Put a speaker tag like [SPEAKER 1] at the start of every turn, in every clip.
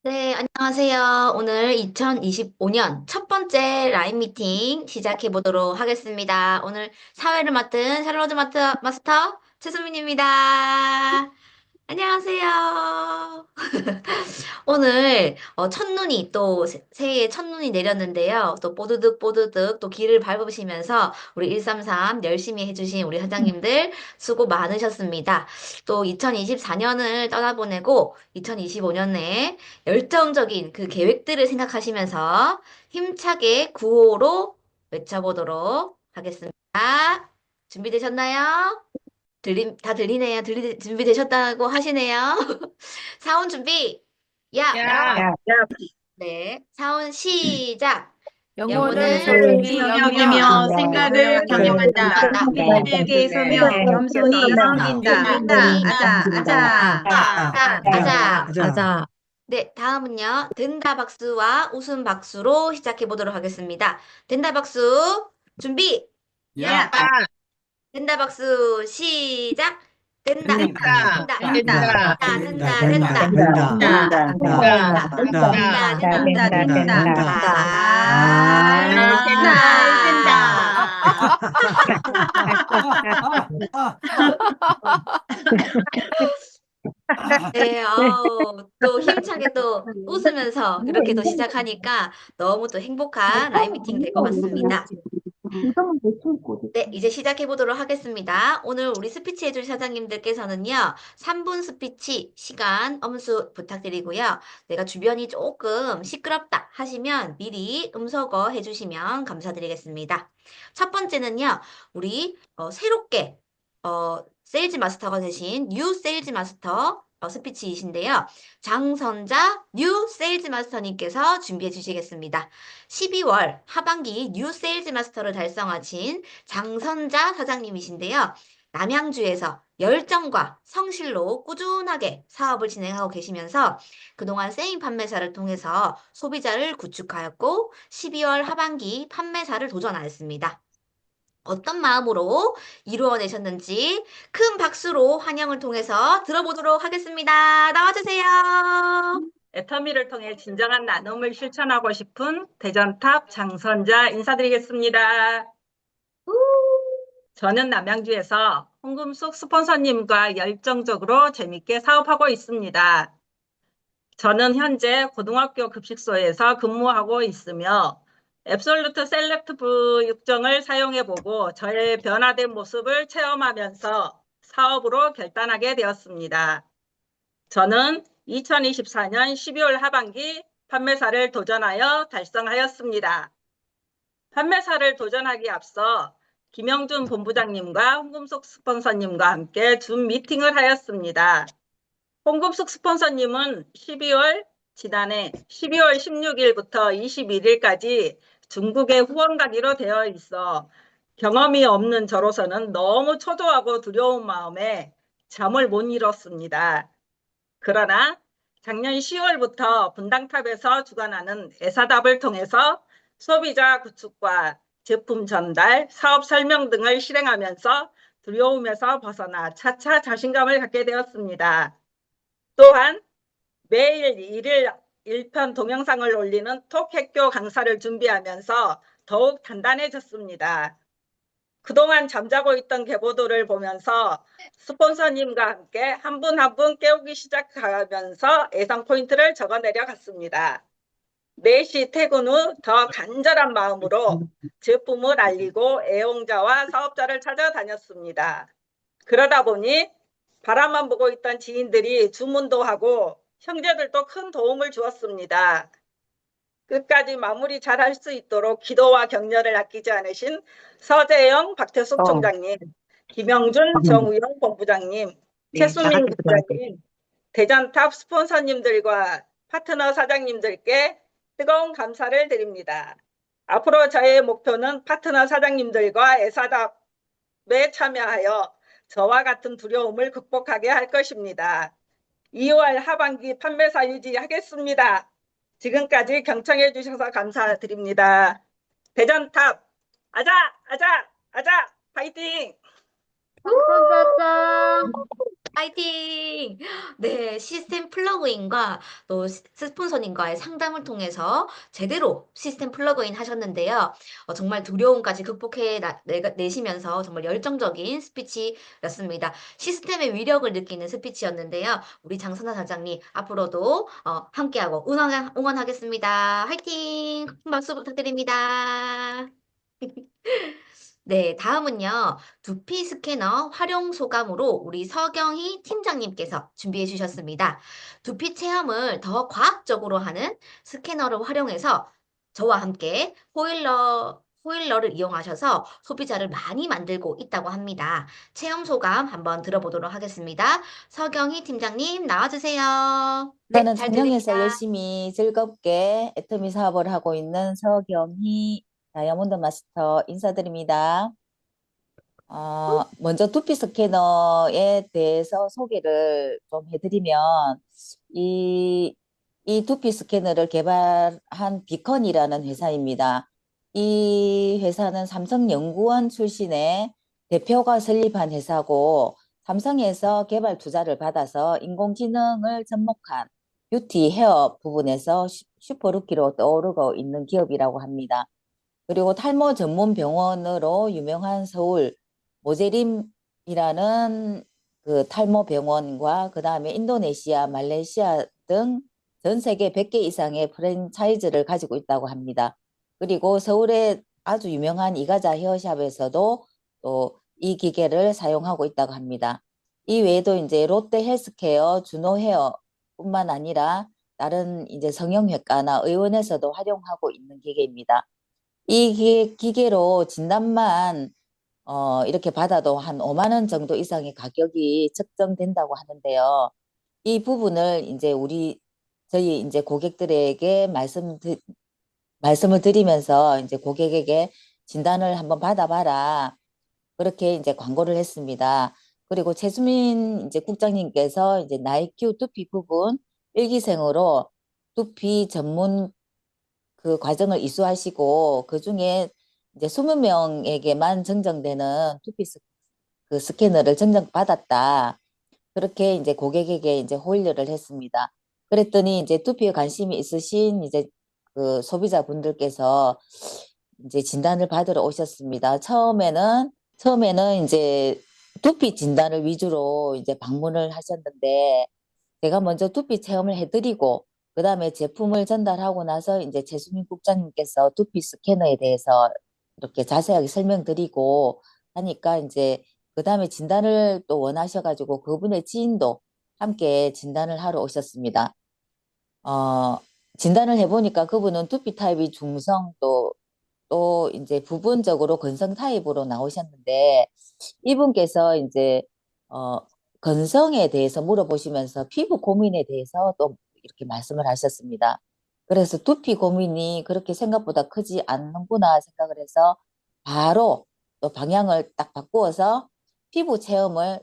[SPEAKER 1] 네, 안녕하세요. 오늘 2025년 첫 번째 라인 미팅 시작해 보도록 하겠습니다. 오늘 사회를 맡은 샬로드 마스터 최수민입니다. 안녕하세요. 오늘 첫눈이 또 새해에 첫눈이 내렸는데요. 또 뽀드득 뽀드득 또 길을 밟으시면서 우리 133 열심히 해주신 우리 사장님들 수고 많으셨습니다. 또 2024년을 떠나보내고 2025년에 열정적인 그 계획들을 생각하시면서 힘차게 구호로 외쳐보도록 하겠습니다. 준비되셨나요? 다 들리네요. 준비되셨다고 하시네요. 사운 준비. 야!
[SPEAKER 2] 야,
[SPEAKER 3] 야,
[SPEAKER 1] 네. 사운 시작.
[SPEAKER 2] 영혼을
[SPEAKER 1] 영혼을
[SPEAKER 2] 소중히
[SPEAKER 3] 소중히
[SPEAKER 2] 여기며
[SPEAKER 3] 여기며
[SPEAKER 2] 생각을 경영한다.
[SPEAKER 1] 경영한다.
[SPEAKER 2] 세계에 서며 겸손히 섬긴다. 아자, 아자.
[SPEAKER 1] 아자.
[SPEAKER 3] 아자.
[SPEAKER 1] 네, 다음은요. 된다 박수와 웃음 박수로 시작해 보도록 하겠습니다. 된다 박수. 준비.
[SPEAKER 2] 야,
[SPEAKER 1] 된다 박수. 시작. 된다.
[SPEAKER 3] 된다.
[SPEAKER 1] 된다.
[SPEAKER 2] 된다.
[SPEAKER 1] 된다. 된다.
[SPEAKER 2] 된다.
[SPEAKER 1] 네, 또 힘차게 또 웃으면서 이렇게 또 시작하니까 너무 또 행복한 라인 미팅 될 것 같습니다. 네, 이제 시작해 보도록 하겠습니다. 오늘 우리 스피치 해줄 사장님들께서는요, 3분 스피치 시간 엄수 부탁드리고요. 내가 주변이 조금 시끄럽다 하시면 미리 음소거 해주시면 감사드리겠습니다. 첫 번째는요, 우리 새롭게 세일즈 마스터가 되신 뉴 세일즈 마스터 스피치이신데요. 장선자 뉴 세일즈 마스터님께서 준비해 주시겠습니다. 12월 하반기 뉴 세일즈 마스터를 달성하신 장선자 사장님이신데요. 남양주에서 열정과 성실로 꾸준하게 사업을 진행하고 계시면서 그동안 세임 판매사를 통해서 소비자를 구축하였고 12월 하반기 판매사를 도전하였습니다. 어떤 마음으로 이루어내셨는지 큰 박수로 환영을 통해서 들어보도록 하겠습니다. 나와주세요.
[SPEAKER 4] 애터미를 통해 진정한 나눔을 실천하고 싶은 대전탑 장선자 인사드리겠습니다. 저는 남양주에서 홍금숙 스폰서님과 열정적으로 재밌게 사업하고 있습니다. 저는 현재 고등학교 급식소에서 근무하고 있으며 앱솔루트 셀렉트브 육정을 사용해보고 저의 변화된 모습을 체험하면서 사업으로 결단하게 되었습니다. 저는 2024년 12월 하반기 판매사를 도전하여 달성하였습니다. 판매사를 도전하기 앞서 김영준 본부장님과 홍금숙 스폰서님과 함께 줌 미팅을 하였습니다. 홍금숙 스폰서님은 지난해 12월 16일부터 21일까지 중국에 후원 가기로 되어 있어 경험이 없는 저로서는 너무 초조하고 두려운 마음에 잠을 못 이뤘습니다. 그러나 작년 10월부터 분당탑에서 주관하는 애사답을 통해서 소비자 구축과 제품 전달, 사업 설명 등을 실행하면서 두려움에서 벗어나 차차 자신감을 갖게 되었습니다. 또한 매일 일일 1편 동영상을 올리는 톡학교 강사를 준비하면서 더욱 단단해졌습니다. 그동안 잠자고 있던 계보도를 보면서 스폰서님과 함께 한 분 한 분 깨우기 시작하면서 예상 포인트를 적어내려 갔습니다. 4시 퇴근 후 더 간절한 마음으로 제품을 알리고 애용자와 사업자를 찾아다녔습니다. 그러다 보니 바라만 보고 있던 지인들이 주문도 하고 형제들도 큰 도움을 주었습니다. 끝까지 마무리 잘할 수 있도록 기도와 격려를 아끼지 않으신 서재영, 박태숙 총장님, 김영준, 정우영 본부장님, 최수민 부장님, 대전탑 스폰서님들과 파트너 사장님들께 뜨거운 감사를 드립니다. 앞으로 저의 목표는 파트너 사장님들과 애사답에 참여하여 저와 같은 두려움을 극복하게 할 것입니다. 2월 하반기 판매사 유지하겠습니다. 지금까지 경청해 주셔서 감사드립니다. 대전탑 아자 아자 아자 파이팅!
[SPEAKER 1] 짠짠짠. 파이팅! 네, 시스템 플러그인과 또 스폰서님과의 상담을 통해서 제대로 시스템 플러그인 하셨는데요. 정말 두려움까지 극복해 내시면서 정말 열정적인 스피치였습니다. 시스템의 위력을 느끼는 스피치였는데요. 우리 장선아 사장님 앞으로도 함께하고 응원하겠습니다. 화이팅! 큰 박수 부탁드립니다. 네, 다음은요. 두피 스캐너 활용 소감으로 우리 서경희 팀장님께서 준비해 주셨습니다. 두피 체험을 더 과학적으로 하는 스캐너를 활용해서 저와 함께 호일러를 이용하셔서 소비자를 많이 만들고 있다고 합니다. 체험 소감 한번 들어보도록 하겠습니다. 서경희 팀장님 나와주세요. 네,
[SPEAKER 3] 저는
[SPEAKER 1] 잘
[SPEAKER 3] 통영에서
[SPEAKER 1] 들립니다.
[SPEAKER 3] 열심히 즐겁게 애터미 사업을 하고 있는 서경희 다이아몬드 마스터 인사드립니다. 먼저 두피 스캐너에 대해서 소개를 좀 해드리면, 이, 이 두피 스캐너를 개발한 비컨이라는 회사입니다. 이 회사는 삼성연구원 출신의 대표가 설립한 회사고, 삼성에서 개발 투자를 받아서 인공지능을 접목한 뷰티 헤어 부분에서 슈퍼루키로 떠오르고 있는 기업이라고 합니다. 그리고 탈모 전문 병원으로 유명한 서울 모제림이라는 그 탈모 병원과 그 다음에 인도네시아, 말레이시아 등 전 세계 100개 이상의 프랜차이즈를 가지고 있다고 합니다. 그리고 서울의 아주 유명한 이가자 헤어샵에서도 또 이 기계를 사용하고 있다고 합니다. 이 외에도 이제 롯데 헬스케어, 준호 헤어뿐만 아니라 다른 이제 성형외과나 의원에서도 활용하고 있는 기계입니다. 이 기계로 진단만 이렇게 받아도 한 5만 원 정도 이상의 가격이 책정된다고 하는데요. 이 부분을 이제 저희 이제 고객들에게 말씀을 드리면서 이제 고객에게 진단을 한번 받아봐라. 그렇게 이제 광고를 했습니다. 그리고 최수민 이제 국장님께서 이제 나이큐 두피 부분 일기생으로 두피 전문 그 과정을 이수하시고 그 중에 이제 20명에게만 증정되는 그 스캐너를 증정받았다. 그렇게 이제 고객에게 이제 호의를 했습니다. 그랬더니 이제 두피에 관심이 있으신 이제 그 소비자분들께서 이제 진단을 받으러 오셨습니다. 처음에는 이제 두피 진단을 위주로 이제 방문을 하셨는데 제가 먼저 두피 체험을 해드리고 그 다음에 제품을 전달하고 나서 이제 최수민 국장님께서 두피 스캐너에 대해서 이렇게 자세하게 설명드리고 하니까 이제 그 다음에 진단을 또 원하셔가지고 그분의 지인도 함께 진단을 하러 오셨습니다. 어, 진단을 해보니까 그분은 두피 타입이 중성 또 이제 부분적으로 건성 타입으로 나오셨는데 이분께서 이제 어, 건성에 대해서 물어보시면서 피부 고민에 대해서 또 이렇게 말씀을 하셨습니다. 그래서 두피 고민이 그렇게 생각보다 크지 않는구나 생각을 해서 바로 또 방향을 딱 바꾸어서 피부 체험을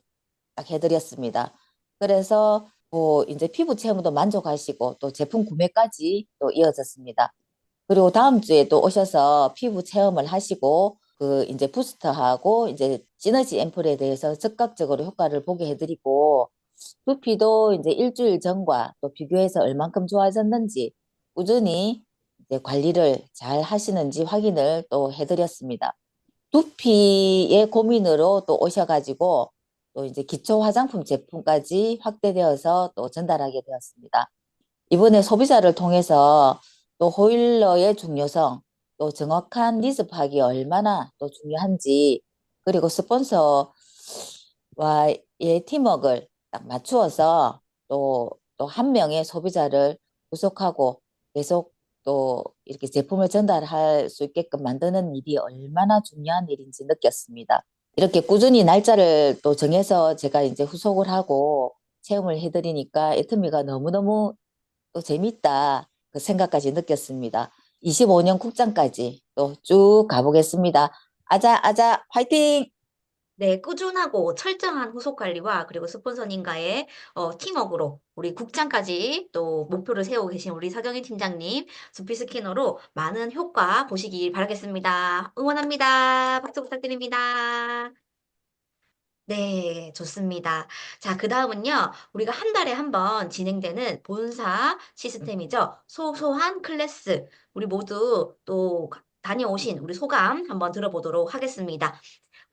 [SPEAKER 3] 딱 해드렸습니다. 그래서 뭐 이제 피부 체험도 만족하시고 또 제품 구매까지 또 이어졌습니다. 그리고 다음 주에 또 오셔서 피부 체험을 하시고 그 이제 부스터하고 이제 시너지 앰플에 대해서 즉각적으로 효과를 보게 해드리고 두피도 이제 일주일 전과 또 비교해서 얼만큼 좋아졌는지 꾸준히 이제 관리를 잘 하시는지 확인을 또 해드렸습니다. 두피의 고민으로 또 오셔가지고 또 이제 기초 화장품 제품까지 확대되어서 또 전달하게 되었습니다. 이번에 소비자를 통해서 또 호일러의 중요성, 또 정확한 니즈 파악이 얼마나 또 중요한지, 그리고 스폰서와의 팀워크를 딱 맞추어서 또 한 명의 소비자를 구속하고 계속 또 이렇게 제품을 전달할 수 있게끔 만드는 일이 얼마나 중요한 일인지 느꼈습니다. 이렇게 꾸준히 날짜를 또 정해서 제가 이제 후속을 하고 체험을 해드리니까 애터미가 너무너무 또 재밌다 그 생각까지 느꼈습니다. 25년 국장까지 또 쭉 가보겠습니다. 아자 아자 화이팅!
[SPEAKER 1] 네, 꾸준하고 철저한 후속 관리와 그리고 스폰서님과의 팀워크로 우리 국장까지 또 목표를 세우고 계신 우리 서경희 팀장님 두피 스캐너로 많은 효과 보시길 바라겠습니다. 응원합니다. 박수 부탁드립니다. 네, 좋습니다. 자, 그 다음은요, 우리가 한 달에 한 번 진행되는 본사 시스템이죠. 소소한 클래스. 우리 모두 또 다녀오신 우리 소감 한번 들어보도록 하겠습니다.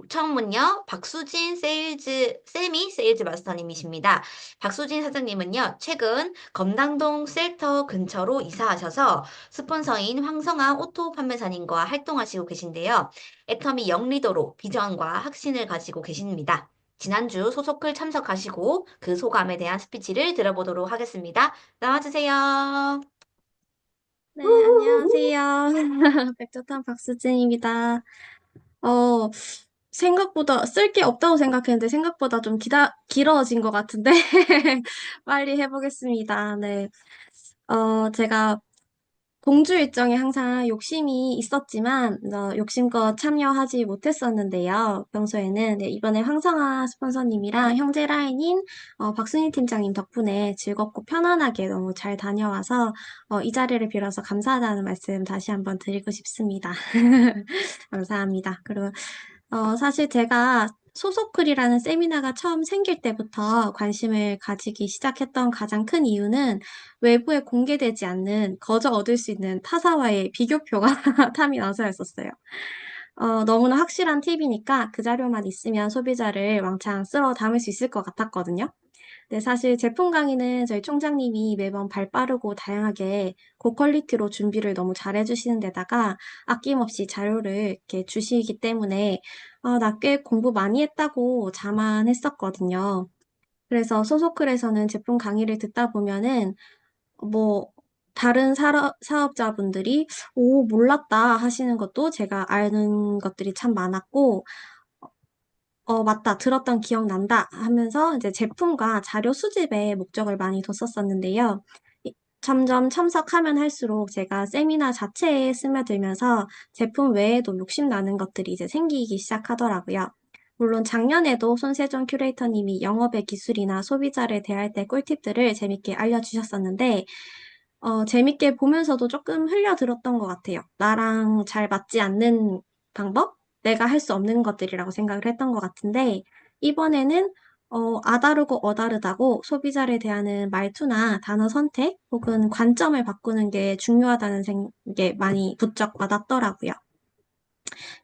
[SPEAKER 1] 처음은요, 박수진 세미 세일즈 마스터님이십니다. 박수진 사장님은요, 최근 검당동 셀터 근처로 이사하셔서 스폰서인 황성아 오토 판매사님과 활동하시고 계신데요. 애터미 영리도로 비전과 확신을 가지고 계십니다. 지난주 소속글 참석하시고 그 소감에 대한 스피치를 들어보도록 하겠습니다. 나와주세요.
[SPEAKER 5] 네, 안녕하세요. 백조탄 박수진입니다. 어, 생각보다 쓸 게 없다고 생각했는데 생각보다 좀 길어진 것 같은데 빨리 해보겠습니다. 네. 제가 공주 일정에 항상 욕심이 있었지만 욕심껏 참여하지 못했었는데요. 평소에는 네, 이번에 황성아 스폰서님이랑 형제 라인인 박순희 팀장님 덕분에 즐겁고 편안하게 너무 잘 다녀와서 이 자리를 빌어서 감사하다는 말씀 다시 한번 드리고 싶습니다. 감사합니다. 그리고 사실 제가 소속글이라는 세미나가 처음 생길 때부터 관심을 가지기 시작했던 가장 큰 이유는 외부에 공개되지 않는 거저 얻을 수 있는 타사와의 비교표가 탐이 나서였었어요. 너무나 확실한 팁이니까 그 자료만 있으면 소비자를 왕창 쓸어 담을 수 있을 것 같았거든요. 네, 사실 제품 강의는 저희 총장님이 매번 발 빠르고 다양하게 고퀄리티로 준비를 너무 잘해주시는 데다가 아낌없이 자료를 이렇게 주시기 때문에 나 꽤 공부 많이 했다고 자만했었거든요. 그래서 소속글에서는 제품 강의를 듣다 보면은 뭐 다른 사업자분들이 오, 몰랐다 하시는 것도 제가 아는 것들이 참 많았고 맞다. 들었던 기억난다. 하면서 이제 제품과 자료 수집에 목적을 많이 뒀었었는데요. 점점 참석하면 할수록 제가 세미나 자체에 스며들면서 제품 외에도 욕심나는 것들이 이제 생기기 시작하더라고요. 물론 작년에도 손세정 큐레이터님이 영업의 기술이나 소비자를 대할 때 꿀팁들을 재밌게 알려주셨었는데, 재밌게 보면서도 조금 흘려들었던 것 같아요. 나랑 잘 맞지 않는 방법? 내가 할 수 없는 것들이라고 생각을 했던 것 같은데, 이번에는 아다르고 어다르다고 소비자를 대하는 말투나 단어 선택 혹은 관점을 바꾸는 게 중요하다는 게 많이 부쩍 와닿더라고요.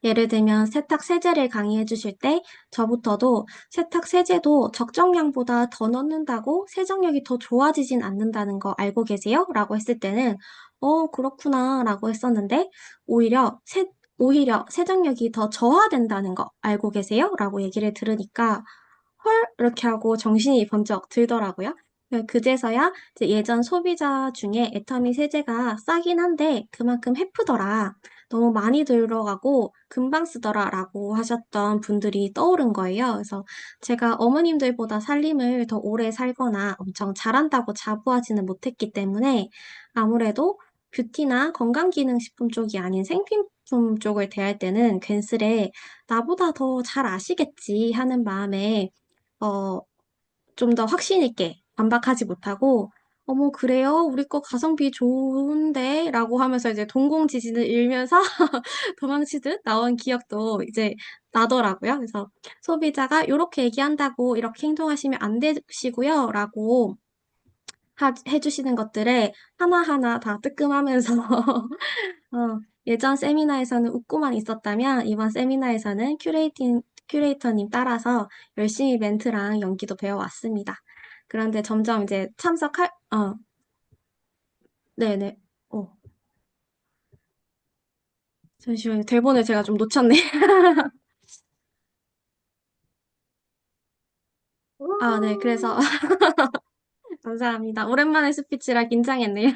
[SPEAKER 5] 예를 들면 세탁 세제를 강의해 주실 때 저부터도 세탁 세제도 적정량보다 더 넣는다고 세정력이 더 좋아지진 않는다는 거 알고 계세요? 라고 했을 때는 그렇구나 라고 했었는데 오히려 세정력이 더 저하된다는 거 알고 계세요? 라고 얘기를 들으니까 헐 이렇게 하고 정신이 번쩍 들더라고요. 그제서야 이제 예전 소비자 중에 애터미 세제가 싸긴 한데 그만큼 해프더라. 너무 많이 들어가고 금방 쓰더라라고 하셨던 분들이 떠오른 거예요. 그래서 제가 어머님들보다 살림을 더 오래 살거나 엄청 잘한다고 자부하지는 못했기 때문에 아무래도 뷰티나 건강기능식품 쪽이 아닌 생필품 쪽을 대할 때는 괜스레 나보다 더 잘 아시겠지 하는 마음에 좀 더 확신 있게 반박하지 못하고 어머, 그래요? 우리 거 가성비 좋은데? 라고 하면서 이제 동공지진을 일면서 도망치듯 나온 기억도 이제 나더라고요. 그래서 소비자가 요렇게 얘기한다고 이렇게 행동하시면 안 되시고요. 라고 해주시는 것들에 하나하나 다 뜨끔하면서 예전 세미나에서는 웃고만 있었다면 이번 세미나에서는 큐레이터님 따라서 열심히 멘트랑 연기도 배워왔습니다. 그런데 점점 이제 네네. 잠시만요. 대본을 제가 좀 놓쳤네. 네. 그래서 감사합니다. 오랜만에 스피치라 긴장했네요.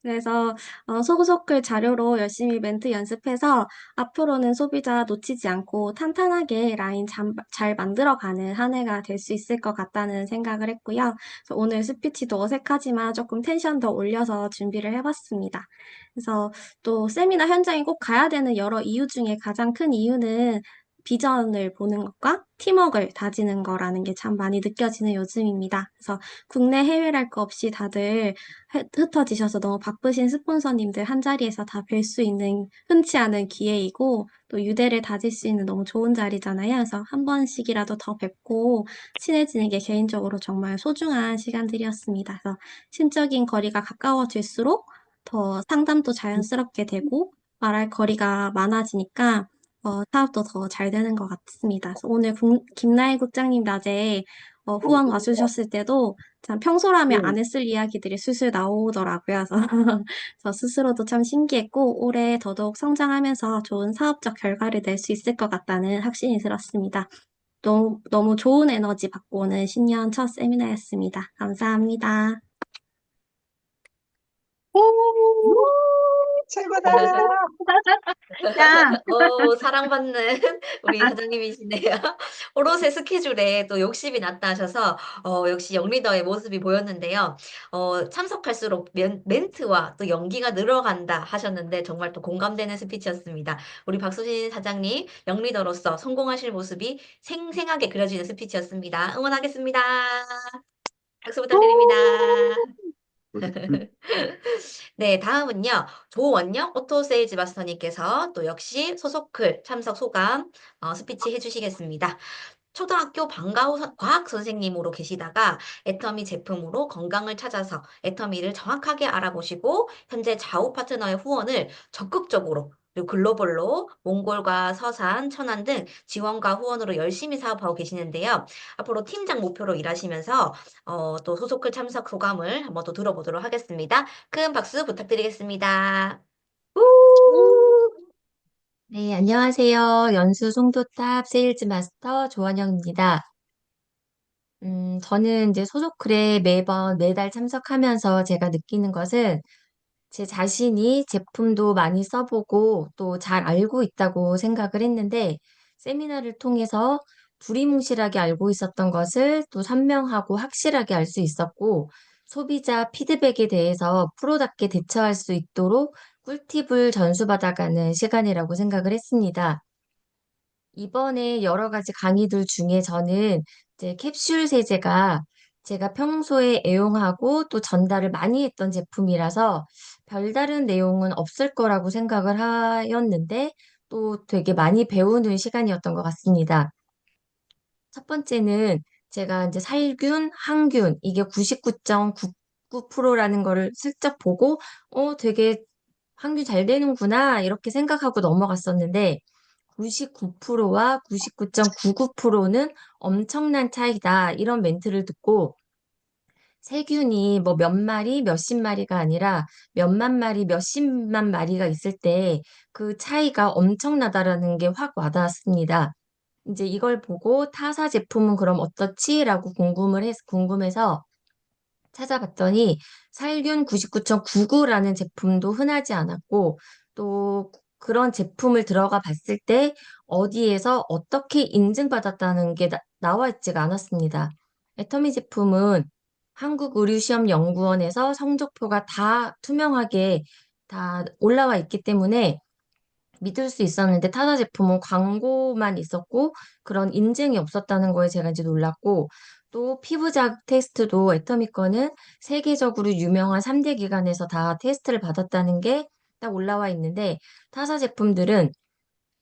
[SPEAKER 5] 그래서 소구서클 자료로 열심히 멘트 연습해서 앞으로는 소비자 놓치지 않고 탄탄하게 라인 잘 만들어가는 한 해가 될 수 있을 것 같다는 생각을 했고요. 그래서 오늘 스피치도 어색하지만 조금 텐션 더 올려서 준비를 해봤습니다. 그래서 또 세미나 현장에 꼭 가야 되는 여러 이유 중에 가장 큰 이유는 비전을 보는 것과 팀워크를 다지는 거라는 게 참 많이 느껴지는 요즘입니다. 그래서 국내 해외랄 거 없이 다들 흩어지셔서 너무 바쁘신 스폰서님들 한 자리에서 다 뵐 수 있는 흔치 않은 기회이고 또 유대를 다질 수 있는 너무 좋은 자리잖아요. 그래서 한 번씩이라도 더 뵙고 친해지는 게 개인적으로 정말 소중한 시간들이었습니다. 그래서 심적인 거리가 가까워질수록 더 상담도 자연스럽게 되고 말할 거리가 많아지니까 사업도 더 잘 되는 것 같습니다. 그래서 오늘 김나혜 국장님 낮에 후원 와주셨을 때도 참 평소라면 안 했을 이야기들이 술술 나오더라고요. 그래서 저 스스로도 참 신기했고 올해 더더욱 성장하면서 좋은 사업적 결과를 낼 수 있을 것 같다는 확신이 들었습니다. 너무, 너무 좋은 에너지 받고 오는 신년 첫 세미나였습니다. 감사합니다.
[SPEAKER 2] 최고다. 야,
[SPEAKER 1] 사랑받는 우리 사장님이시네요. 오롯의 스케줄에 또 욕심이 났다 하셔서 역시 영리더의 모습이 보였는데요. 참석할수록 멘트와 또 연기가 늘어간다 하셨는데 정말 또 공감되는 스피치였습니다. 우리 박수진 사장님 영리더로서 성공하실 모습이 생생하게 그려지는 스피치였습니다. 응원하겠습니다. 박수 부탁드립니다. 네, 다음은요. 조원영 오토세일즈 마스터님께서 또 역시 소속클 참석 소감 스피치 해주시겠습니다. 초등학교 방과후 과학 선생님으로 계시다가 애터미 제품으로 건강을 찾아서 애터미를 정확하게 알아보시고 현재 좌우 파트너의 후원을 적극적으로 그리고 글로벌로 몽골과 서산, 천안 등 지원과 후원으로 열심히 사업하고 계시는데요. 앞으로 팀장 목표로 일하시면서 또 소속클 참석 소감을 한번 더 들어보도록 하겠습니다. 큰 박수 부탁드리겠습니다.
[SPEAKER 6] 네, 안녕하세요. 연수 송도탑 세일즈 마스터 조원영입니다. 저는 이제 소속글에 매달 참석하면서 제가 느끼는 것은 제 자신이 제품도 많이 써보고 또 잘 알고 있다고 생각을 했는데 세미나를 통해서 두리뭉실하게 알고 있었던 것을 또 선명하고 확실하게 알 수 있었고 소비자 피드백에 대해서 프로답게 대처할 수 있도록 꿀팁을 전수받아가는 시간이라고 생각을 했습니다. 이번에 여러 가지 강의들 중에 저는 이제 캡슐 세제가 제가 평소에 애용하고 또 전달을 많이 했던 제품이라서 별다른 내용은 없을 거라고 생각을 하였는데 또 되게 많이 배우는 시간이었던 것 같습니다. 첫 번째는 제가 이제 살균, 항균 이게 99.99%라는 거를 슬쩍 보고 되게 항균 잘 되는구나 이렇게 생각하고 넘어갔었는데 99%와 99.99%는 엄청난 차이다. 이런 멘트를 듣고 세균이 뭐 몇 마리, 몇십 마리가 아니라 몇만 마리, 몇십만 마리가 있을 때 그 차이가 엄청나다라는 게 확 와닿았습니다. 이제 이걸 보고 타사 제품은 그럼 어떻지?라고 궁금해서 찾아봤더니 살균 99.99라는 제품도 흔하지 않았고 또 그런 제품을 들어가 봤을 때 어디에서 어떻게 인증받았다는 게 나와 있지가 않았습니다. 애터미 제품은 한국의료시험연구원에서 성적표가 다 투명하게 다 올라와 있기 때문에 믿을 수 있었는데 타사 제품은 광고만 있었고 그런 인증이 없었다는 거에 제가 이제 놀랐고 또 피부자극 테스트도 애터미 거는 세계적으로 유명한 3대 기관에서 다 테스트를 받았다는 게 딱 올라와 있는데 타사 제품들은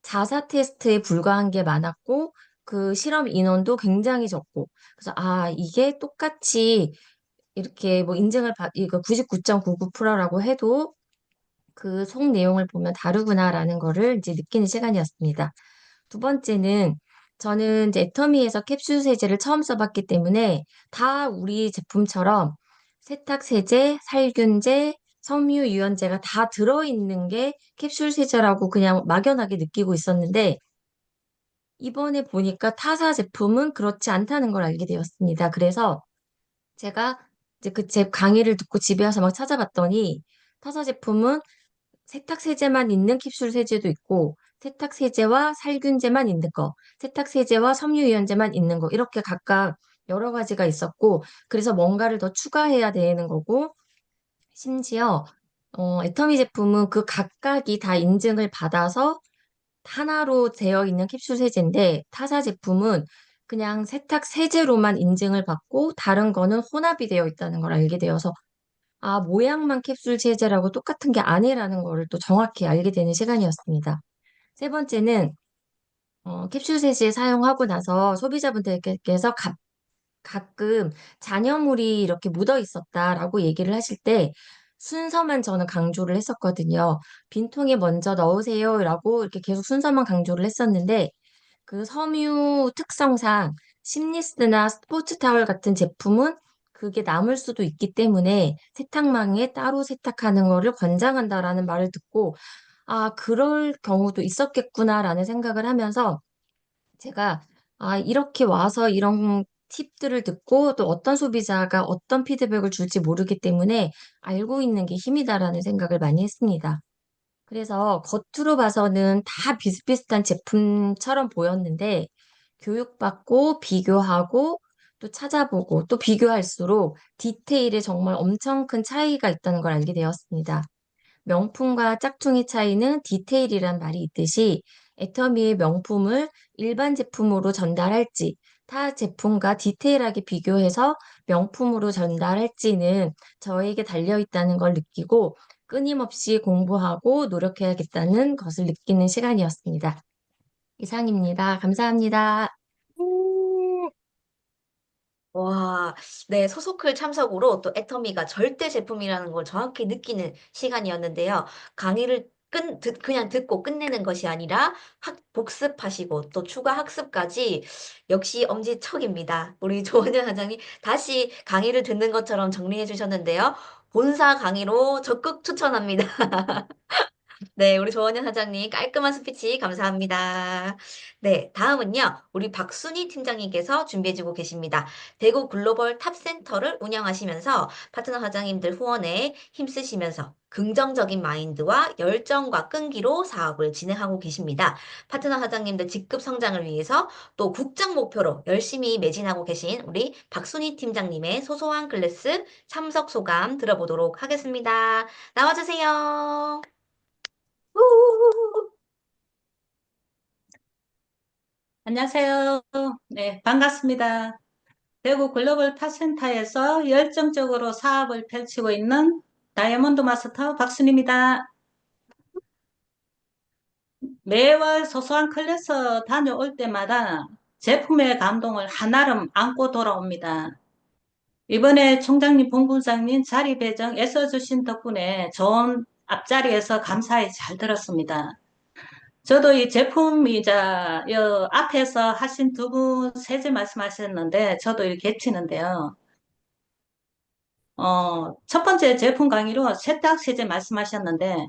[SPEAKER 6] 자사 테스트에 불과한 게 많았고 그 실험 인원도 굉장히 적고 그래서 이게 똑같이 이렇게 뭐 이거 99.99%라고 해도 그 속 내용을 보면 다르구나라는 거를 이제 느끼는 시간이었습니다. 두 번째는 저는 이제 애터미에서 캡슐 세제를 처음 써봤기 때문에 다 우리 제품처럼 세탁 세제, 살균제, 섬유 유연제가 다 들어있는 게 캡슐 세제라고 그냥 막연하게 느끼고 있었는데 이번에 보니까 타사 제품은 그렇지 않다는 걸 알게 되었습니다. 그래서 제가 이제 그 제 강의를 듣고 집에 와서 막 찾아봤더니 타사 제품은 세탁 세제만 있는 캡슐 세제도 있고 세탁 세제와 살균제만 있는 거, 세탁 세제와 섬유유연제만 있는 거 이렇게 각각 여러 가지가 있었고 그래서 뭔가를 더 추가해야 되는 거고 심지어 애터미 제품은 그 각각이 다 인증을 받아서 하나로 되어 있는 캡슐 세제인데 타사 제품은 그냥 세탁 세제로만 인증을 받고 다른 거는 혼합이 되어 있다는 걸 알게 되어서 아, 모양만 캡슐 세제라고 똑같은 게 아니라는 거를 또 정확히 알게 되는 시간이었습니다. 세 번째는 캡슐 세제 사용하고 나서 소비자분들께서 가끔 잔여물이 이렇게 묻어 있었다라고 얘기를 하실 때 순서만 저는 강조를 했었거든요. 빈통에 먼저 넣으세요라고 이렇게 계속 순서만 강조를 했었는데 그 섬유 특성상 심리스나 스포츠 타월 같은 제품은 그게 남을 수도 있기 때문에 세탁망에 따로 세탁하는 거를 권장한다라는 말을 듣고 아, 그럴 경우도 있었겠구나라는 생각을 하면서 제가 아, 이렇게 와서 이런 팁들을 듣고 또 어떤 소비자가 어떤 피드백을 줄지 모르기 때문에 알고 있는 게 힘이다라는 생각을 많이 했습니다. 그래서 겉으로 봐서는 다 비슷비슷한 제품처럼 보였는데 교육받고 비교하고 또 찾아보고 또 비교할수록 디테일에 정말 엄청 큰 차이가 있다는 걸 알게 되었습니다. 명품과 짝퉁의 차이는 디테일이란 말이 있듯이 애터미의 명품을 일반 제품으로 전달할지 타 제품과 디테일하게 비교해서 명품으로 전달할지는 저에게 달려 있다는 걸 느끼고 끊임없이 공부하고 노력해야겠다는 것을 느끼는 시간이었습니다. 이상입니다. 감사합니다.
[SPEAKER 1] 와, 네, 소소클 참석으로 또 애터미가 절대 제품이라는 걸 정확히 느끼는 시간이었는데요. 강의를 그냥 듣고 끝내는 것이 아니라 복습하시고 또 추가 학습까지 역시 엄지척입니다. 우리 조원영 과장님 다시 강의를 듣는 것처럼 정리해 주셨는데요. 본사 강의로 적극 추천합니다. 네, 우리 조원현 사장님 깔끔한 스피치 감사합니다. 네, 다음은요. 우리 박순희 팀장님께서 준비해주고 계십니다. 대구 글로벌 탑센터를 운영하시면서 파트너 사장님들 후원에 힘쓰시면서 긍정적인 마인드와 열정과 끈기로 사업을 진행하고 계십니다. 파트너 사장님들 직급 성장을 위해서 또 국장 목표로 열심히 매진하고 계신 우리 박순희 팀장님의 소소한 클래스 참석 소감 들어보도록 하겠습니다. 나와주세요. 우!
[SPEAKER 7] 안녕하세요. 네, 반갑습니다. 대구 글로벌 탑센터에서 열정적으로 사업을 펼치고 있는 다이아몬드 마스터 박순입니다. 매월 소소한 클래스 다녀올 때마다 제품의 감동을 한아름 안고 돌아옵니다. 이번에 총장님, 본부장님 자리 배정 애써주신 덕분에 좋은 앞자리에서 감사히 잘 들었습니다. 저도 이 제품이자 앞에서 하신 두 분 세제 말씀하셨는데 저도 이렇게 겹치는데요. 첫 번째 제품 강의로 세탁 세제 말씀하셨는데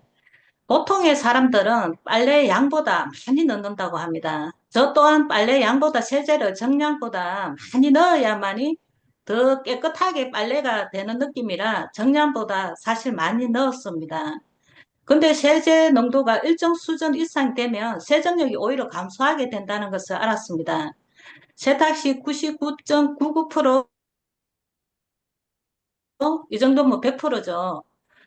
[SPEAKER 7] 보통의 사람들은 빨래 양보다 많이 넣는다고 합니다. 저 또한 빨래 양보다 세제를 정량보다 많이 넣어야만이 더 깨끗하게 빨래가 되는 느낌이라 정량보다 사실 많이 넣었습니다. 근데 세제 농도가 일정 수준 이상 되면 세정력이 오히려 감소하게 된다는 것을 알았습니다. 세탁시 99.99%, 이 정도면 100%죠.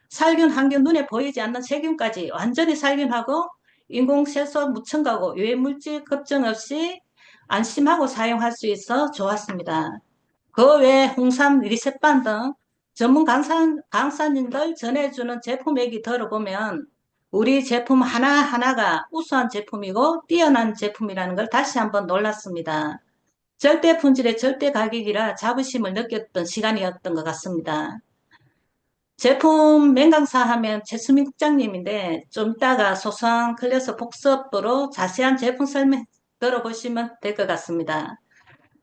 [SPEAKER 7] 살균, 항균, 눈에 보이지 않는 세균까지 완전히 살균하고 인공색소 무첨가고 유해물질 걱정 없이 안심하고 사용할 수 있어 좋았습니다. 그 외에 홍삼, 리셋반 등 전문 강사님들 전해주는 제품 얘기 들어보면 우리 제품 하나하나가 우수한 제품이고 뛰어난 제품이라는 걸 다시 한번 놀랐습니다. 절대 품질의 절대 가격이라 자부심을 느꼈던 시간이었던 것 같습니다. 제품 맹강사 하면 최수민 국장님인데 좀 이따가 소소한 클래스 복습으로 자세한 제품 설명 들어보시면 될 것 같습니다.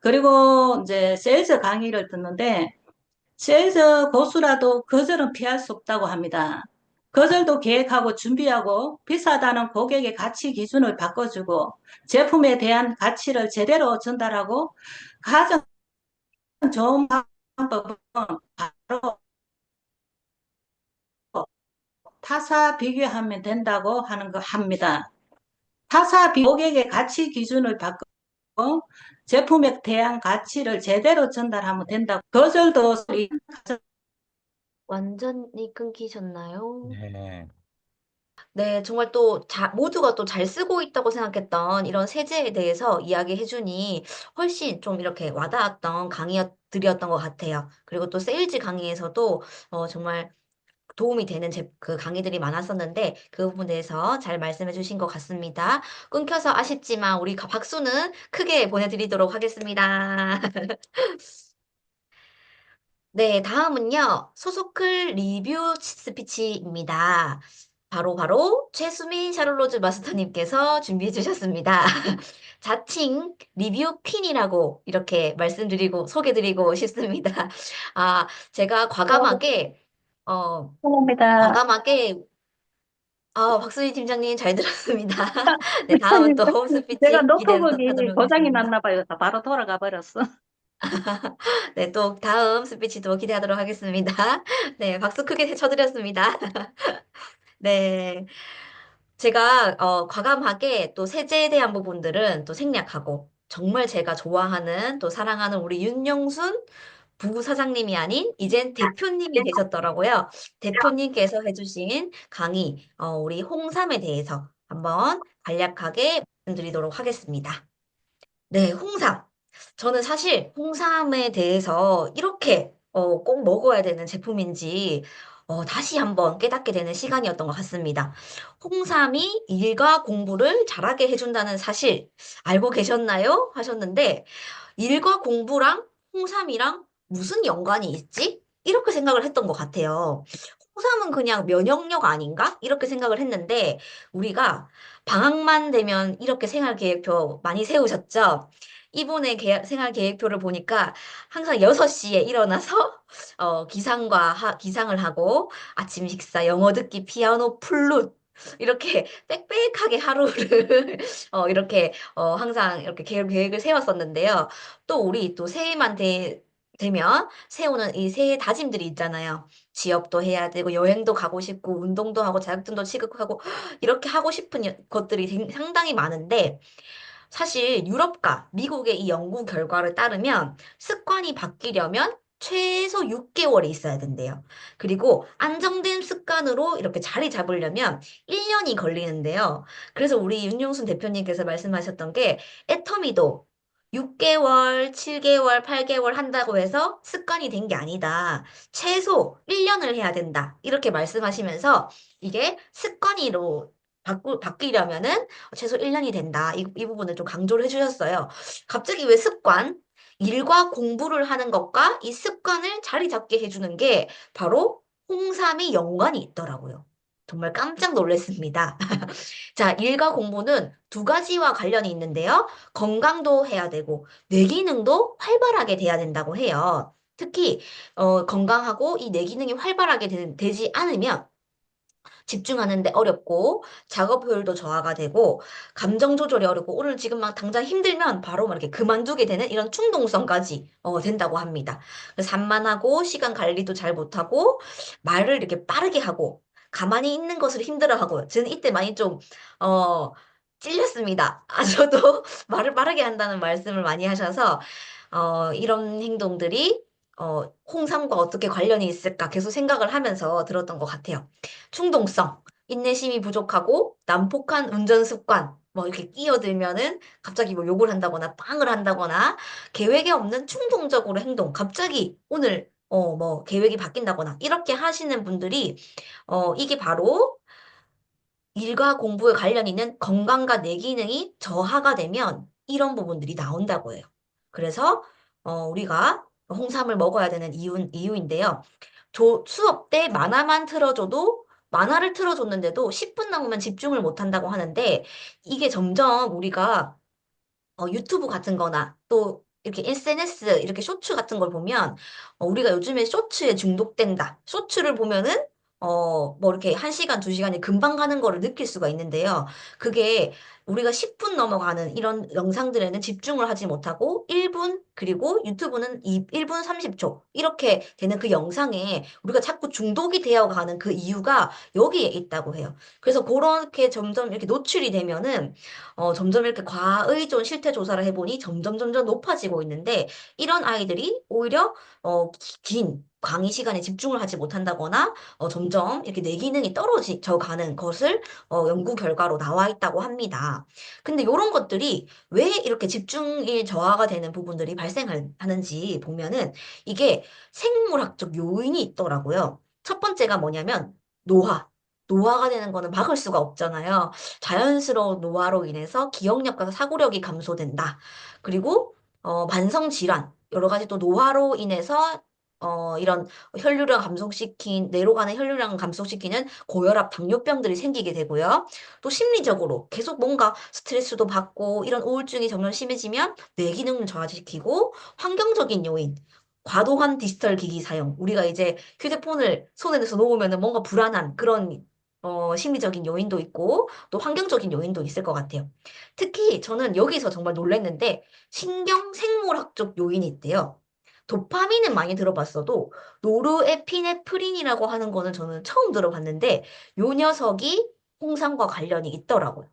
[SPEAKER 7] 그리고 이제 세일즈 강의를 듣는데 세일즈 고수라도 거절은 피할 수 없다고 합니다. 거절도 계획하고 준비하고 비싸다는 고객의 가치 기준을 바꿔주고 제품에 대한 가치를 제대로 전달하고 가장 좋은 방법은 바로 타사 비교하면 된다고 하는 거 합니다. 고객의 가치 기준을 바꾸고 제품에 대한 가치를 제대로 전달하면 된다고. 거절도
[SPEAKER 1] 완전히 끊기셨나요?
[SPEAKER 2] 네.
[SPEAKER 1] 네, 정말 또 모두가 또 잘 쓰고 있다고 생각했던 이런 세제에 대해서 이야기해주니 훨씬 좀 이렇게 와닿았던 강의들이었던 것 같아요. 그리고 또 세일즈 강의에서도 정말 도움이 되는 그 강의들이 많았었는데 그 부분에 대해서 잘 말씀해 주신 것 같습니다. 끊겨서 아쉽지만 우리 박수는 크게 보내드리도록 하겠습니다. 네, 다음은요. 소소클 리뷰 스피치입니다. 바로 최수민 샤를로즈 마스터님께서 준비해 주셨습니다. 자칭 리뷰 퀸이라고 이렇게 말씀드리고 소개드리고 싶습니다. 제가
[SPEAKER 7] 감사합니다.
[SPEAKER 1] 과감하게 박수희 팀장님 잘 들었습니다. 네, 다음은 또 홈
[SPEAKER 7] 제가
[SPEAKER 1] 스피치 기대하도록
[SPEAKER 7] 노트북이 고장이
[SPEAKER 1] 하겠습니다.
[SPEAKER 7] 났나 봐요. 바로 돌아가 버렸어.
[SPEAKER 1] 네, 또 다음 스피치도 기대하도록 하겠습니다. 네, 박수 크게 쳐드렸습니다. 네. 제가 과감하게 또 세제에 대한 부분들은 또 생략하고 정말 제가 좋아하는 또 사랑하는 우리 윤영순 부사장님이 아닌 이젠 대표님이 되셨더라고요. 대표님께서 해주신 강의 우리 홍삼에 대해서 한번 간략하게 말씀드리도록 하겠습니다. 네, 홍삼. 저는 사실 홍삼에 대해서 이렇게 꼭 먹어야 되는 제품인지 다시 한번 깨닫게 되는 시간이었던 것 같습니다. 홍삼이 일과 공부를 잘하게 해준다는 사실 알고 계셨나요? 하셨는데 일과 공부랑 홍삼이랑 무슨 연관이 있지? 이렇게 생각을 했던 것 같아요. 홍삼은 그냥 면역력 아닌가? 이렇게 생각을 했는데 우리가 방학만 되면 이렇게 생활계획표 많이 세우셨죠? 이분의 생활계획표를 보니까 항상 6시에 일어나서 기상을 하고 아침 식사, 영어 듣기, 피아노, 플룻 이렇게 빽빽하게 하루를 이렇게 항상 이렇게 계획을 세웠었는데요. 또 우리 또 되면 세우는 이 새해 다짐들이 있잖아요. 취업도 해야 되고 여행도 가고 싶고 운동도 하고 자격증도 취득하고 이렇게 하고 싶은 것들이 상당히 많은데 사실 유럽과 미국의 이 연구 결과를 따르면 습관이 바뀌려면 최소 6개월이 있어야 된대요. 그리고 안정된 습관으로 이렇게 자리 잡으려면 1년이 걸리는데요. 그래서 우리 윤용순 대표님께서 말씀하셨던 게 애터미도 6개월, 7개월, 8개월 한다고 해서 습관이 된 게 아니다. 최소 1년을 해야 된다. 이렇게 말씀하시면서 이게 습관으로 바뀌려면은 최소 1년이 된다. 이 부분을 좀 강조를 해주셨어요. 갑자기 왜 습관? 일과 공부를 하는 것과 이 습관을 자리 잡게 해주는 게 바로 홍삼의 연관이 있더라고요. 정말 깜짝 놀랐습니다. 자, 일과 공부는 두 가지와 관련이 있는데요. 건강도 해야 되고, 뇌기능도 활발하게 돼야 된다고 해요. 특히, 건강하고 이 뇌기능이 활발하게 되지 않으면 집중하는데 어렵고 작업 효율도 저하가 되고 감정 조절이 어렵고 오늘 지금 막 당장 힘들면 바로 막 이렇게 그만두게 되는 이런 충동성까지 된다고 합니다. 그래서 산만하고 시간 관리도 잘 못하고 말을 이렇게 빠르게 하고 가만히 있는 것을 힘들어하고요. 저는 이때 많이 좀 찔렸습니다. 저도 말을 빠르게 한다는 말씀을 많이 하셔서 이런 행동들이 홍삼과 어떻게 관련이 있을까 계속 생각을 하면서 들었던 것 같아요. 충동성, 인내심이 부족하고 난폭한 운전 습관, 뭐 이렇게 끼어들면은 갑자기 뭐 욕을 한다거나 빵을 한다거나 계획에 없는 충동적으로 행동, 갑자기 오늘 뭐 계획이 바뀐다거나 이렇게 하시는 분들이 이게 바로 일과 공부에 관련 있는 건강과 뇌 기능이 저하가 되면 이런 부분들이 나온다고 해요. 그래서 우리가 홍삼을 먹어야 되는 이유인데요. 수업 때 만화만 틀어줘도 만화를 틀어줬는데도 10분 남으면 집중을 못 한다고 하는데 이게 점점 우리가 유튜브 같은 거나 또 이렇게 SNS 이렇게 쇼츠 같은 걸 보면 우리가 요즘에 쇼츠에 중독된다. 쇼츠를 보면은 뭐 이렇게 1시간, 2시간이 금방 가는 거를 느낄 수가 있는데요. 그게 우리가 10분 넘어가는 이런 영상들에는 집중을 하지 못하고 1분 그리고 유튜브는 1분 30초 이렇게 되는 그 영상에 우리가 자꾸 중독이 되어 가는 그 이유가 여기에 있다고 해요. 그래서 그렇게 점점 이렇게 노출이 되면은 점점 이렇게 과의존 실태 조사를 해보니 점점 높아지고 있는데 이런 아이들이 오히려 긴 강의 시간에 집중을 하지 못한다거나 점점 이렇게 뇌 기능이 떨어져 가는 것을 연구 결과로 나와 있다고 합니다. 근데 이런 것들이 왜 이렇게 집중이 저하가 되는 부분들이 발생하는지 보면은 이게 생물학적 요인이 있더라고요. 첫 번째가 뭐냐면 노화. 노화가 되는 거는 막을 수가 없잖아요. 자연스러운 노화로 인해서 기억력과 사고력이 감소된다. 그리고 만성 질환, 여러 가지 또 노화로 인해서 이런 혈류량 감소시킨, 뇌로 가는 혈류량 감소시키는 고혈압, 당뇨병들이 생기게 되고요. 또 심리적으로 계속 뭔가 스트레스도 받고 이런 우울증이 점점 심해지면 뇌 기능을 저하시키고 환경적인 요인, 과도한 디지털 기기 사용. 우리가 이제 휴대폰을 손에 내서 놓으면 뭔가 불안한 그런 심리적인 요인도 있고 또 환경적인 요인도 있을 것 같아요. 특히 저는 여기서 정말 놀랐는데 신경 생물학적 요인이 있대요. 도파민은 많이 들어봤어도 노르에피네프린이라고 하는 거는 저는 처음 들어봤는데 요 녀석이 홍삼과 관련이 있더라고요.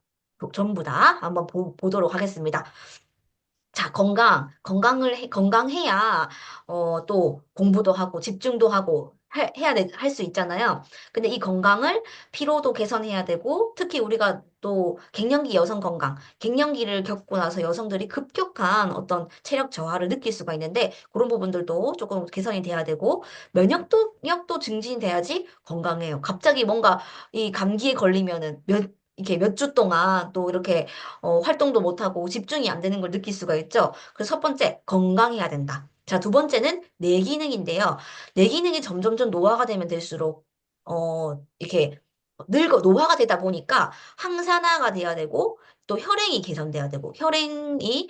[SPEAKER 1] 전부 다 한번 보도록 하겠습니다. 자, 건강해야, 또 공부도 하고 집중도 하고 할 수 있잖아요. 근데 이 건강을 피로도 개선해야 되고, 특히 우리가 또 갱년기 여성 건강, 갱년기를 겪고 나서 여성들이 급격한 어떤 체력 저하를 느낄 수가 있는데, 그런 부분들도 조금 개선이 돼야 되고, 면역력도 증진돼야지 건강해요. 갑자기 뭔가 이 감기에 걸리면은 이렇게 몇 주 동안 또 이렇게 활동도 못하고 집중이 안 되는 걸 느낄 수가 있죠. 그래서 첫 번째, 건강해야 된다. 자, 두 번째는 뇌 기능인데요. 뇌 기능이 점점점 노화가 되면 될수록, 이렇게 노화가 되다 보니까 항산화가 돼야 되고, 또 혈행이 개선돼야 되고, 혈행이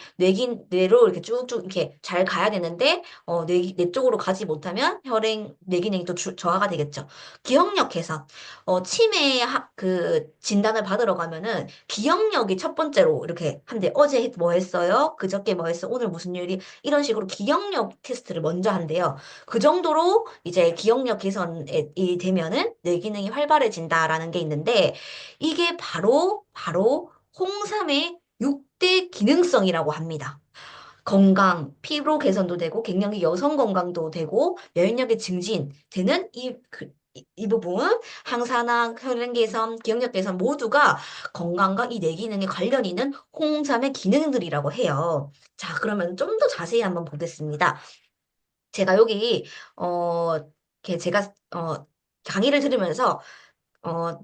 [SPEAKER 1] 뇌로 이렇게 쭉쭉 이렇게 잘 가야 되는데, 뇌 쪽으로 가지 못하면 뇌 기능이 또 저하가 되겠죠. 기억력 개선. 치매 그 진단을 받으러 가면은 기억력이 첫 번째로 이렇게 한대. 어제 뭐 했어요? 그저께 뭐 했어? 오늘 무슨 요일이? 이런 식으로 기억력 테스트를 먼저 한대요. 그 정도로 이제 기억력 개선이 되면은 뇌 기능이 활발해진다라는 게 있는데 이게 바로 홍삼의 6대 기능성이라고 합니다. 건강, 피로 개선도 되고, 갱년기 여성 건강도 되고, 면역력의 증진 되는 이 부분, 항산화, 혈행 개선, 기억력 개선 모두가 건강과 이 뇌 기능에 관련 있는 홍삼의 기능들이라고 해요. 자, 그러면 좀 더 자세히 한번 보겠습니다. 제가 여기, 이렇게 제가, 강의를 들으면서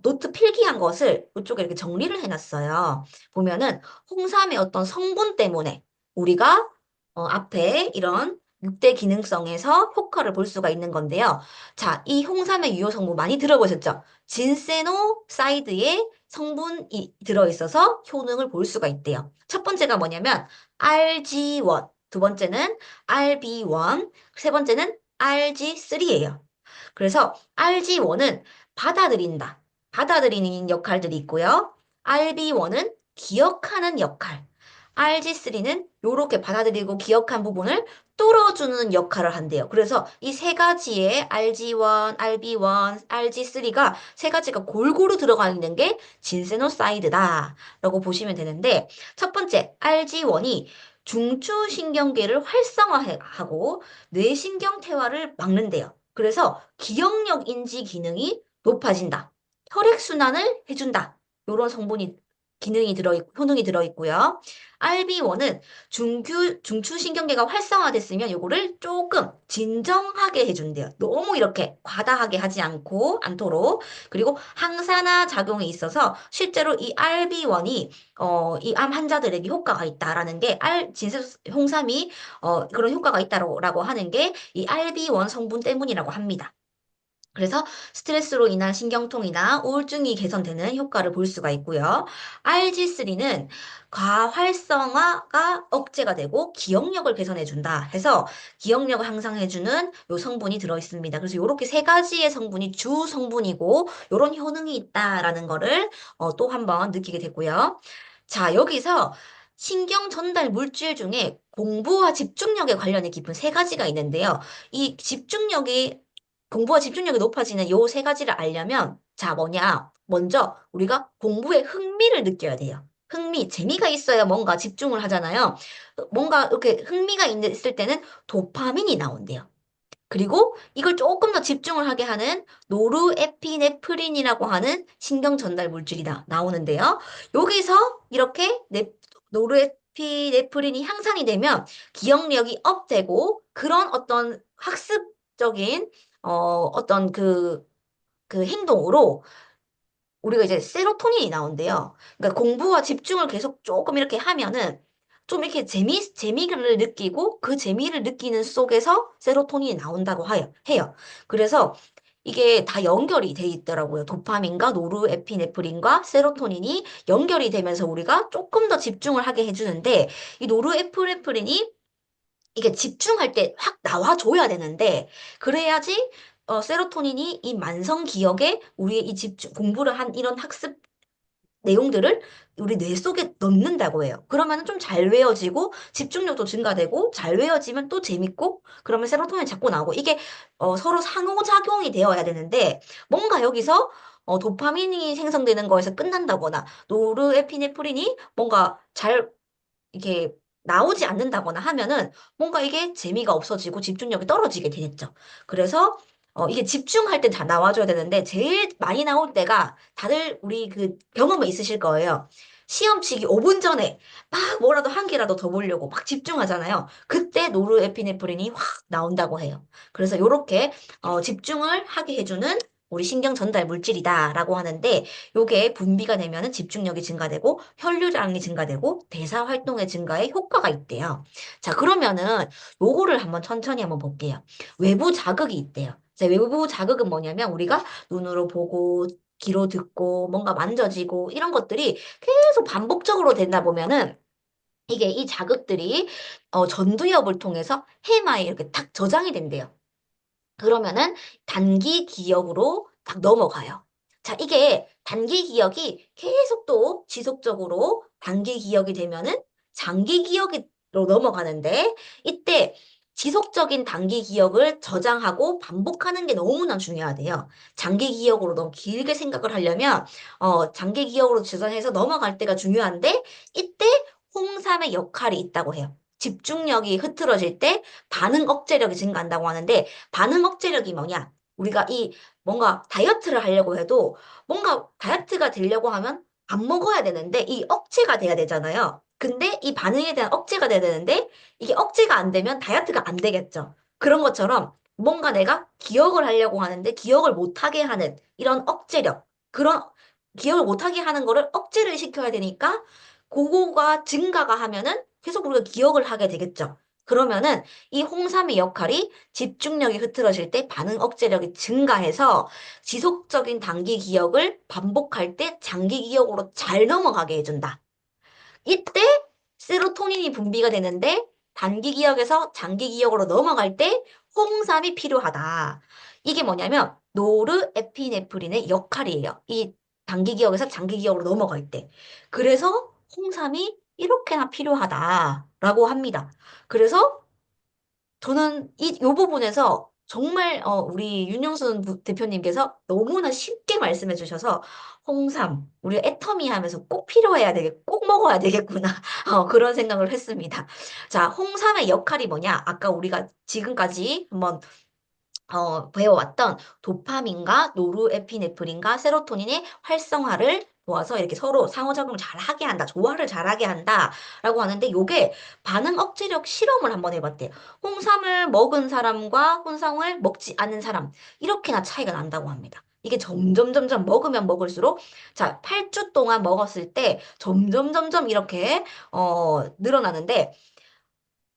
[SPEAKER 1] 노트 필기한 것을 이쪽에 이렇게 정리를 해놨어요. 보면은 홍삼의 어떤 성분 때문에 우리가 앞에 이런 6대 기능성에서 효과를 볼 수가 있는 건데요. 자, 이 홍삼의 유효 성분 많이 들어보셨죠? 진세노사이드의 성분이 들어있어서 효능을 볼 수가 있대요. 첫 번째가 뭐냐면 RG1, 두 번째는 RB1, 세 번째는 RG3예요. 그래서 RG1은 받아들인다. 받아들이는 역할들이 있고요. RB1은 기억하는 역할. RG3는 이렇게 받아들이고 기억한 부분을 뚫어주는 역할을 한대요. 그래서 이 세 가지의 RG1, RB1, RG3가 세 가지가 골고루 들어가 있는 게 진세노사이드다. 라고 보시면 되는데 첫 번째 RG1이 중추신경계를 활성화하고 뇌신경퇴화를 막는데요. 그래서 기억력 인지 기능이 높아진다. 혈액순환을 해준다. 이런 효능이 들어있고요. RB1은 중추신경계가 활성화됐으면 요거를 조금 진정하게 해준대요. 너무 이렇게 과다하게 하지 않도록. 그리고 항산화 작용이 있어서 실제로 이 RB1이 이 암 환자들에게 효과가 있다라는 게 홍삼이 그런 효과가 있다라고 하는 게 이 RB1 성분 때문이라고 합니다. 그래서 스트레스로 인한 신경통이나 우울증이 개선되는 효과를 볼 수가 있고요. RG3는 과활성화가 억제가 되고 기억력을 개선해준다 해서 기억력을 향상해주는 요 성분이 들어있습니다. 그래서 이렇게 세 가지의 성분이 주 성분이고 이런 효능이 있다라는 거를 또 한번 느끼게 됐고요. 자, 여기서 신경 전달 물질 중에 공부와 집중력에 관련해 깊은 세 가지가 있는데요. 이 공부와 집중력이 높아지는 요 세 가지를 알려면, 자, 뭐냐. 먼저, 우리가 공부에 흥미를 느껴야 돼요. 재미가 있어야 뭔가 집중을 하잖아요. 뭔가 이렇게 흥미가 있을 때는 도파민이 나온대요. 그리고 이걸 조금 더 집중을 하게 하는 노르에피네프린이라고 하는 신경 전달 물질이 나오는데요. 여기서 이렇게 노르에피네프린이 향상이 되면 기억력이 업되고 그런 어떤 학습적인 어떤 그 행동으로 우리가 이제 세로토닌이 나온대요. 그러니까 공부와 집중을 계속 조금 이렇게 하면은 좀 이렇게 재미를 느끼고 그 재미를 느끼는 속에서 세로토닌이 나온다고 해요. 그래서 이게 다 연결이 돼 있더라고요. 도파민과 노르에피네프린과 세로토닌이 연결이 되면서 우리가 조금 더 집중을 하게 해주는데 이 노르에피네프린이 이게 집중할 때 확 나와줘야 되는데, 그래야지, 세로토닌이 이 만성 기억에 우리의 이 집중, 공부를 한 이런 학습 내용들을 우리 뇌 속에 넣는다고 해요. 그러면 좀 잘 외워지고, 집중력도 증가되고, 잘 외워지면 또 재밌고, 그러면 세로토닌이 자꾸 나오고, 이게, 서로 상호작용이 되어야 되는데, 뭔가 여기서, 도파민이 생성되는 거에서 끝난다거나, 노르에피네프린이 뭔가 잘 이게 나오지 않는다거나 하면은 뭔가 이게 재미가 없어지고 집중력이 떨어지게 되겠죠. 그래서 이게 집중할 때 다 나와줘야 되는데 제일 많이 나올 때가 다들 우리 그 경험이 있으실 거예요. 시험 치기 5분 전에 막 뭐라도 한 개라도 더 보려고 막 집중하잖아요. 그때 노르에피네프린이 확 나온다고 해요. 그래서 요렇게 집중을 하게 해주는 우리 신경 전달 물질이다라고 하는데 요게 분비가 되면은 집중력이 증가되고 혈류량이 증가되고 대사 활동의 증가에 효과가 있대요. 자, 그러면은 요거를 한번 천천히 한번 볼게요. 외부 자극이 있대요. 자, 외부 자극은 뭐냐면 우리가 눈으로 보고 귀로 듣고 뭔가 만져지고 이런 것들이 계속 반복적으로 된다 보면은 이게 이 자극들이 전두엽을 통해서 해마에 이렇게 탁 저장이 된대요. 그러면은 단기 기억으로 딱 넘어가요. 자, 이게 단기 기억이 계속 또 지속적으로 단기 기억이 되면은 장기 기억으로 넘어가는데 이때 지속적인 단기 기억을 저장하고 반복하는 게 너무나 중요하대요. 장기 기억으로 너무 길게 생각을 하려면 장기 기억으로 저장해서 넘어갈 때가 중요한데 이때 홍삼의 역할이 있다고 해요. 집중력이 흐트러질 때 반응 억제력이 증가한다고 하는데 반응 억제력이 뭐냐? 우리가 이 뭔가 다이어트를 하려고 해도 뭔가 다이어트가 되려고 하면 안 먹어야 되는데 이 억제가 돼야 되잖아요. 근데 이 반응에 대한 억제가 돼야 되는데 이게 억제가 안 되면 다이어트가 안 되겠죠. 그런 것처럼 뭔가 내가 기억을 하려고 하는데 기억을 못하게 하는 이런 억제력, 그런 기억을 못하게 하는 거를 억제를 시켜야 되니까 그거가 증가가 하면은 계속 우리가 기억을 하게 되겠죠. 그러면은 이 홍삼의 역할이 집중력이 흐트러질 때 반응 억제력이 증가해서 지속적인 단기 기억을 반복할 때 장기 기억으로 잘 넘어가게 해준다. 이때 세로토닌이 분비가 되는데 단기 기억에서 장기 기억으로 넘어갈 때 홍삼이 필요하다. 이게 뭐냐면 노르에피네프린의 역할이에요. 이 단기 기억에서 장기 기억으로 넘어갈 때. 그래서 홍삼이 이렇게나 필요하다라고 합니다. 그래서 저는 요 부분에서 정말 우리 윤영순 대표님께서 너무나 쉽게 말씀해 주셔서 홍삼 우리 애터미 하면서 꼭 필요해야 꼭 먹어야 되겠구나 그런 생각을 했습니다. 자, 홍삼의 역할이 뭐냐? 아까 우리가 지금까지 한번 배워왔던 도파민과 노르에피네프린과 세로토닌의 활성화를 도와서 이렇게 서로 상호작용을 잘 하게 한다, 조화를 잘하게 한다라고 하는데 요게 반응 억제력 실험을 한번 해봤대요. 홍삼을 먹은 사람과 홍삼을 먹지 않은 사람 이렇게나 차이가 난다고 합니다. 이게 점점 먹으면 먹을수록 자, 8주 동안 먹었을 때 점점 이렇게 늘어나는데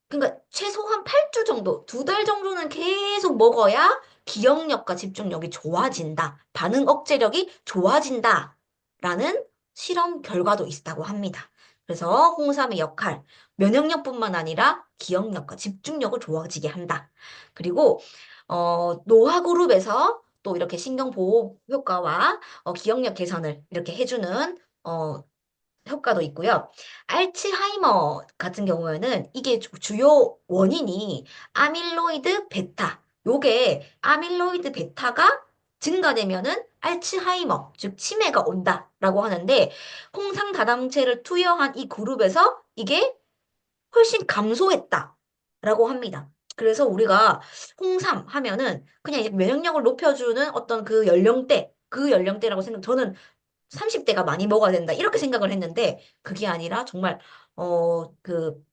[SPEAKER 1] 그러니까 최소한 8주 정도, 2달 정도는 계속 먹어야 기억력과 집중력이 좋아진다. 반응 억제력이 좋아진다. 라는 실험 결과도 있다고 합니다. 그래서 홍삼의 역할, 면역력뿐만 아니라 기억력과 집중력을 좋아지게 한다. 그리고 노화 그룹에서 또 이렇게 신경 보호 효과와 기억력 개선을 이렇게 해주는 효과도 있고요. 알츠하이머 같은 경우에는 이게 주요 원인이 아밀로이드 베타. 요게 아밀로이드 베타가 증가되면은 알츠하이머, 즉 치매가 온다라고 하는데 홍삼 다당체를 투여한 이 그룹에서 이게 훨씬 감소했다라고 합니다. 그래서 우리가 홍삼 하면은 그냥 이제 면역력을 높여주는 어떤 그 연령대라고 저는 30대가 많이 먹어야 된다. 이렇게 생각을 했는데 그게 아니라 정말 그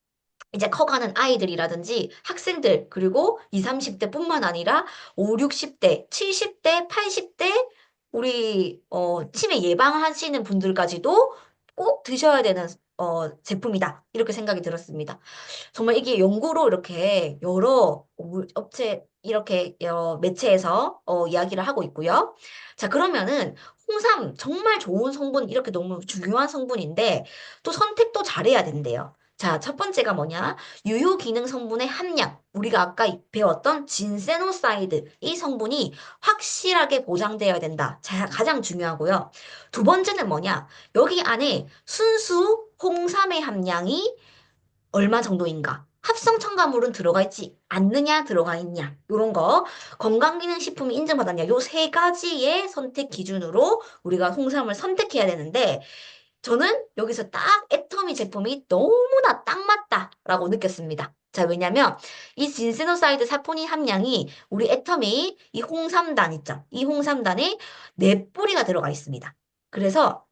[SPEAKER 1] 이제 커가는 아이들이라든지 학생들 그리고 20, 30대뿐만 아니라 5, 60대, 70대, 80대 우리 치매 예방하시는 분들까지도 꼭 드셔야 되는 제품이다. 이렇게 생각이 들었습니다. 정말 이게 연구로 이렇게 여러 업체 이렇게 여러 매체에서 이야기를 하고 있고요. 자, 그러면은 홍삼 정말 좋은 성분 이렇게 너무 중요한 성분인데 또 선택도 잘해야 된대요. 자, 첫 번째가 뭐냐? 유효 기능 성분의 함량. 우리가 아까 배웠던 진세노사이드 이 성분이 확실하게 보장되어야 된다. 자, 가장 중요하고요. 두 번째는 뭐냐? 여기 안에 순수 홍삼의 함량이 얼마 정도인가? 합성 첨가물은 들어가 있지 않느냐, 들어가 있냐. 요런 거. 건강기능식품이 인증받았냐. 요 세 가지의 선택 기준으로 우리가 홍삼을 선택해야 되는데, 저는 여기서 딱 애터미 제품이 너무나 딱 맞다라고 느꼈습니다. 자, 왜냐면 이 진세노사이드 사포닌 함량이 우리 애터미 이 홍삼단 있죠. 이 홍삼단에 4뿌리가 들어가 있습니다. 그래서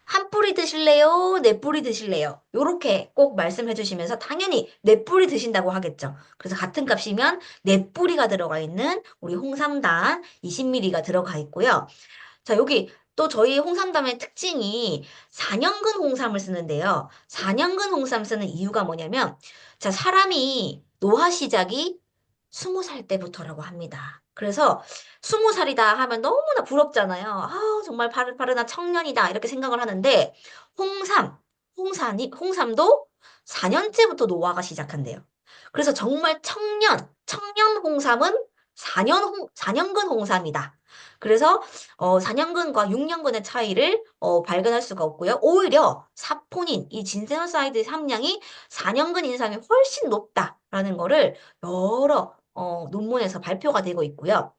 [SPEAKER 1] 한 뿌리 드실래요? 네 뿌리 드실래요? 요렇게 꼭 말씀해 주시면서 당연히 네 뿌리 드신다고 하겠죠. 그래서 같은 값이면 네 뿌리가 들어가 있는 우리 홍삼단 20ml가 들어가 있고요. 자, 여기 또 저희 홍삼담의 특징이 4년근 홍삼을 쓰는데요. 4년근 홍삼 쓰는 이유가 뭐냐면, 자, 사람이 노화 시작이 20살 때부터라고 합니다. 그래서 20살이다 하면 너무나 부럽잖아요. 아, 정말 바르나 청년이다. 이렇게 생각을 하는데, 홍삼도 4년째부터 노화가 시작한대요. 그래서 정말 청년 홍삼은 4년근 홍삼이다. 그래서 4년근과 6년근의 차이를 발견할 수가 없고요. 오히려 사포닌, 이 진세노사이드 함량이 4년근 인삼이 훨씬 높다라는 거를 여러 논문에서 발표가 되고 있고요.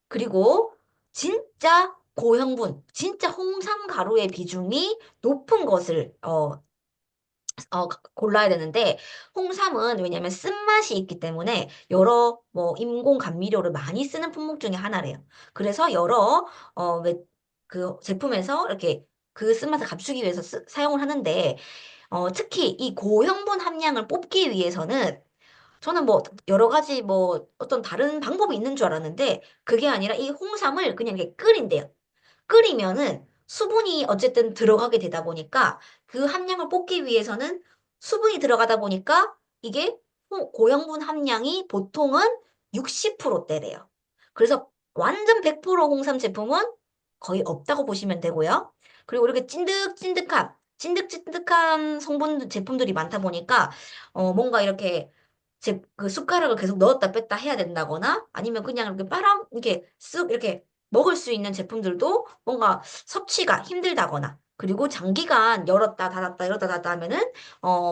[SPEAKER 1] 그리고 진짜 고형분, 진짜 홍삼 가루의 비중이 높은 것을 골라야 되는데, 홍삼은 왜냐면 쓴맛이 있기 때문에 여러 인공 감미료를 많이 쓰는 품목 중에 하나래요. 그래서 여러, 그 제품에서 이렇게 그 쓴맛을 감추기 위해서 사용을 하는데, 특히 이 고형분 함량을 뽑기 위해서는 저는 여러 가지 어떤 다른 방법이 있는 줄 알았는데, 그게 아니라 이 홍삼을 그냥 이렇게 끓인대요. 끓이면은 수분이 어쨌든 들어가게 되다 보니까 그 함량을 뽑기 위해서는 수분이 들어가다 보니까 이게 고형분 함량이 보통은 60%대래요. 그래서 완전 100% 홍삼 제품은 거의 없다고 보시면 되고요. 그리고 이렇게 찐득찐득한 제품들이 많다 보니까 뭔가 이렇게 그 숟가락을 계속 넣었다 뺐다 해야 된다거나 아니면 그냥 이렇게 이렇게 쓱 이렇게 먹을 수 있는 제품들도 뭔가 섭취가 힘들다거나 그리고 장기간 열었다 닫았다 하면은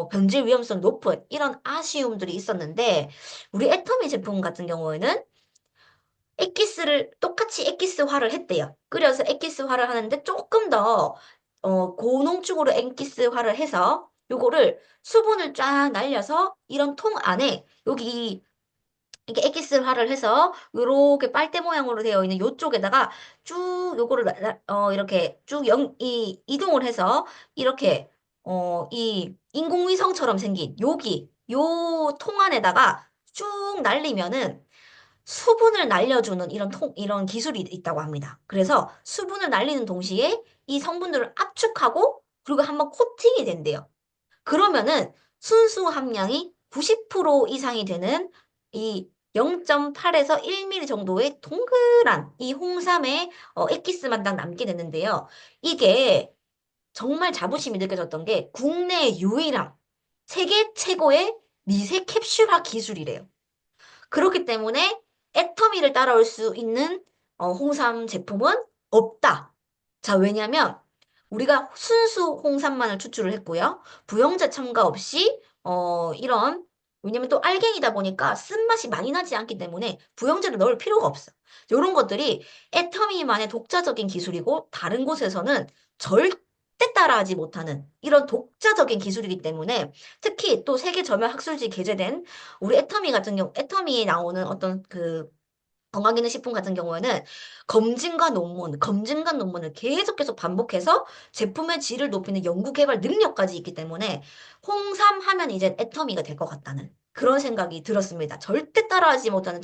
[SPEAKER 1] 변질 위험성 높은 이런 아쉬움들이 있었는데 우리 애터미 제품 같은 경우에는 똑같이 엑기스화를 했대요. 끓여서 엑기스화를 하는데 조금 더 고농축으로 엑기스화를 해서 요거를 수분을 쫙 날려서 이런 통 안에 여기 이렇게 엑기스화를 해서 요렇게 빨대 모양으로 되어 있는 요쪽에다가 쭉 요거를 이렇게 쭉 이동을 해서 이렇게 이 인공위성처럼 생긴 요 통 안에다가 쭉 날리면은 수분을 날려주는 이런 기술이 있다고 합니다. 그래서 수분을 날리는 동시에 이 성분들을 압축하고 그리고 한번 코팅이 된대요. 그러면은 순수 함량이 90% 이상이 되는 이 0.8에서 1ml 정도의 동그란 이 홍삼의 엑기스만 딱 남게 되는데요. 이게 정말 자부심이 느껴졌던 게 국내 유일한 세계 최고의 미세 캡슐화 기술이래요. 그렇기 때문에 애터미를 따라올 수 있는 홍삼 제품은 없다. 자, 왜냐면 우리가 순수 홍삼만을 추출을 했고요. 부영제 첨가 없이 왜냐면 또 알갱이다 보니까 쓴맛이 많이 나지 않기 때문에 부영제를 넣을 필요가 없어. 이런 것들이 애터미만의 독자적인 기술이고 다른 곳에서는 절대 따라하지 못하는 이런 독자적인 기술이기 때문에 특히 또 세계 저면 학술지 게재된 우리 애터미 같은 경우, 애터미에 나오는 어떤 그 건강기능식품 같은 경우에는 검증과 논문을 계속 반복해서 제품의 질을 높이는 연구개발 능력까지 있기 때문에 홍삼 하면 이제 애터미가 될 것 같다는 그런 생각이 들었습니다. 절대 따라하지 못하는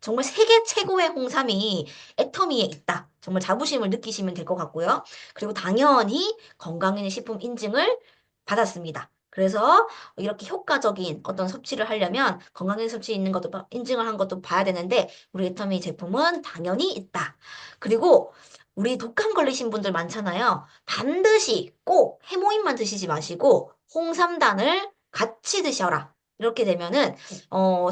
[SPEAKER 1] 정말 세계 최고의 홍삼이 애터미에 있다. 정말 자부심을 느끼시면 될 것 같고요. 그리고 당연히 건강기능식품 인증을 받았습니다. 그래서 이렇게 효과적인 어떤 섭취를 하려면 건강기능 섭취 있는 것도 인증을 한 것도 봐야 되는데 우리 애터미 제품은 당연히 있다. 그리고 우리 독감 걸리신 분들 많잖아요. 반드시 꼭 해모인만 드시지 마시고 홍삼단을 같이 드셔라. 이렇게 되면은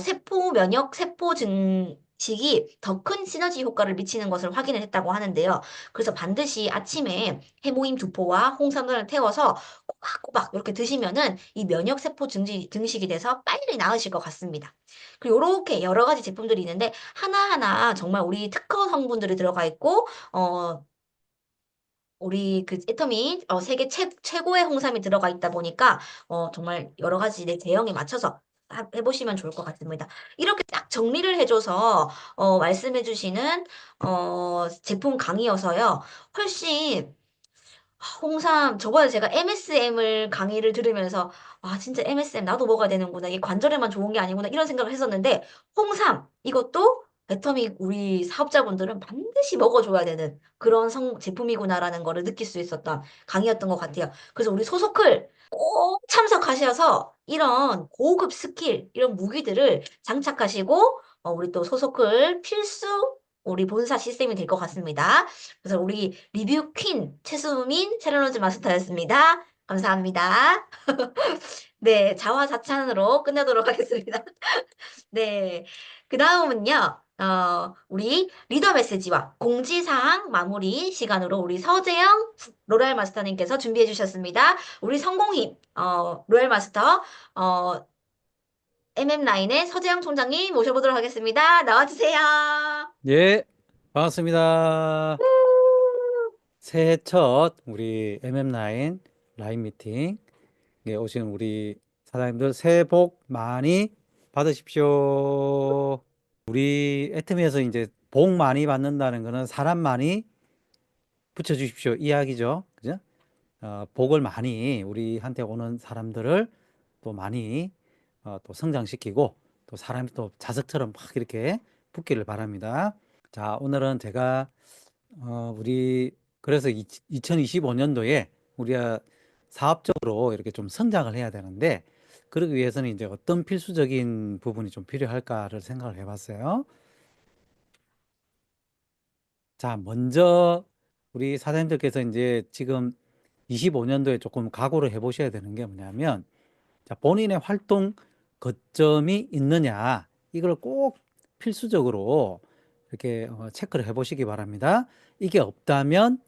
[SPEAKER 1] 세포 면역 세포 증식이 더 큰 시너지 효과를 미치는 것을 확인을 했다고 하는데요. 그래서 반드시 아침에 해모임 2포와 홍삼단을 태워서 꼬박꼬박 이렇게 드시면은 이 면역 세포 증식이 돼서 빨리 나으실 것 같습니다. 그리고 이렇게 여러 가지 제품들이 있는데 하나하나 정말 우리 특허 성분들이 들어가 있고 우리 그 애터미 세계 최고의 홍삼이 들어가 있다 보니까 정말 여러 가지 내 제형에 맞춰서 해보시면 좋을 것 같습니다. 이렇게 딱 정리를 해줘서 말씀해주시는 제품 강의여서요. 훨씬 홍삼, 저번에 제가 MSM을 강의를 들으면서, 아, 진짜 MSM 나도 먹어야 되는구나. 이게 관절에만 좋은 게 아니구나. 이런 생각을 했었는데, 홍삼, 이것도 애터미 우리 사업자분들은 반드시 먹어줘야 되는 그런 제품이구나라는 거를 느낄 수 있었던 강의였던 것 같아요. 그래서 우리 소속클 꼭 참석하셔서 이런 고급 스킬, 이런 무기들을 장착하시고, 우리 또 소속클 필수 우리 본사 시스템이 될 것 같습니다. 그래서 우리 리뷰 퀸 최수민 챌린지 마스터였습니다. 감사합니다. 네, 자화자찬으로 끝내도록 하겠습니다. 네, 그 다음은요. 우리 리더 메시지와 공지사항 마무리 시간으로 우리 서재영 로얄 마스터님께서 준비해 주셨습니다. 우리 성공힘 로얄 마스터 MM9의 서재영 총장님 모셔보도록 하겠습니다. 나와주세요.
[SPEAKER 8] 예, 반갑습니다. 새해 첫 우리 MM9 라인 미팅에 오신 우리 사장님들 새해 복 많이 받으십시오. 우리 애터미에서 이제 복 많이 받는다는 거는 사람 많이 붙여주십시오 이야기죠. 그죠? 복을 많이 우리한테 오는 사람들을 또 많이 또 성장시키고 또 사람이 또 자석처럼 막 이렇게 붙기를 바랍니다. 자, 오늘은 제가 우리 그래서 2025년도에 우리가 사업적으로 이렇게 좀 성장을 해야 되는데 그러기 위해서는 이제 어떤 필수적인 부분이 좀 필요할까를 생각을 해봤어요. 자, 먼저 우리 사장님들께서 이제 지금 25년도에 조금 각오를 해보셔야 되는 게 뭐냐면 자, 본인의 활동 거점이 있느냐 이걸 꼭 필수적으로 이렇게 체크를 해보시기 바랍니다. 이게 없다면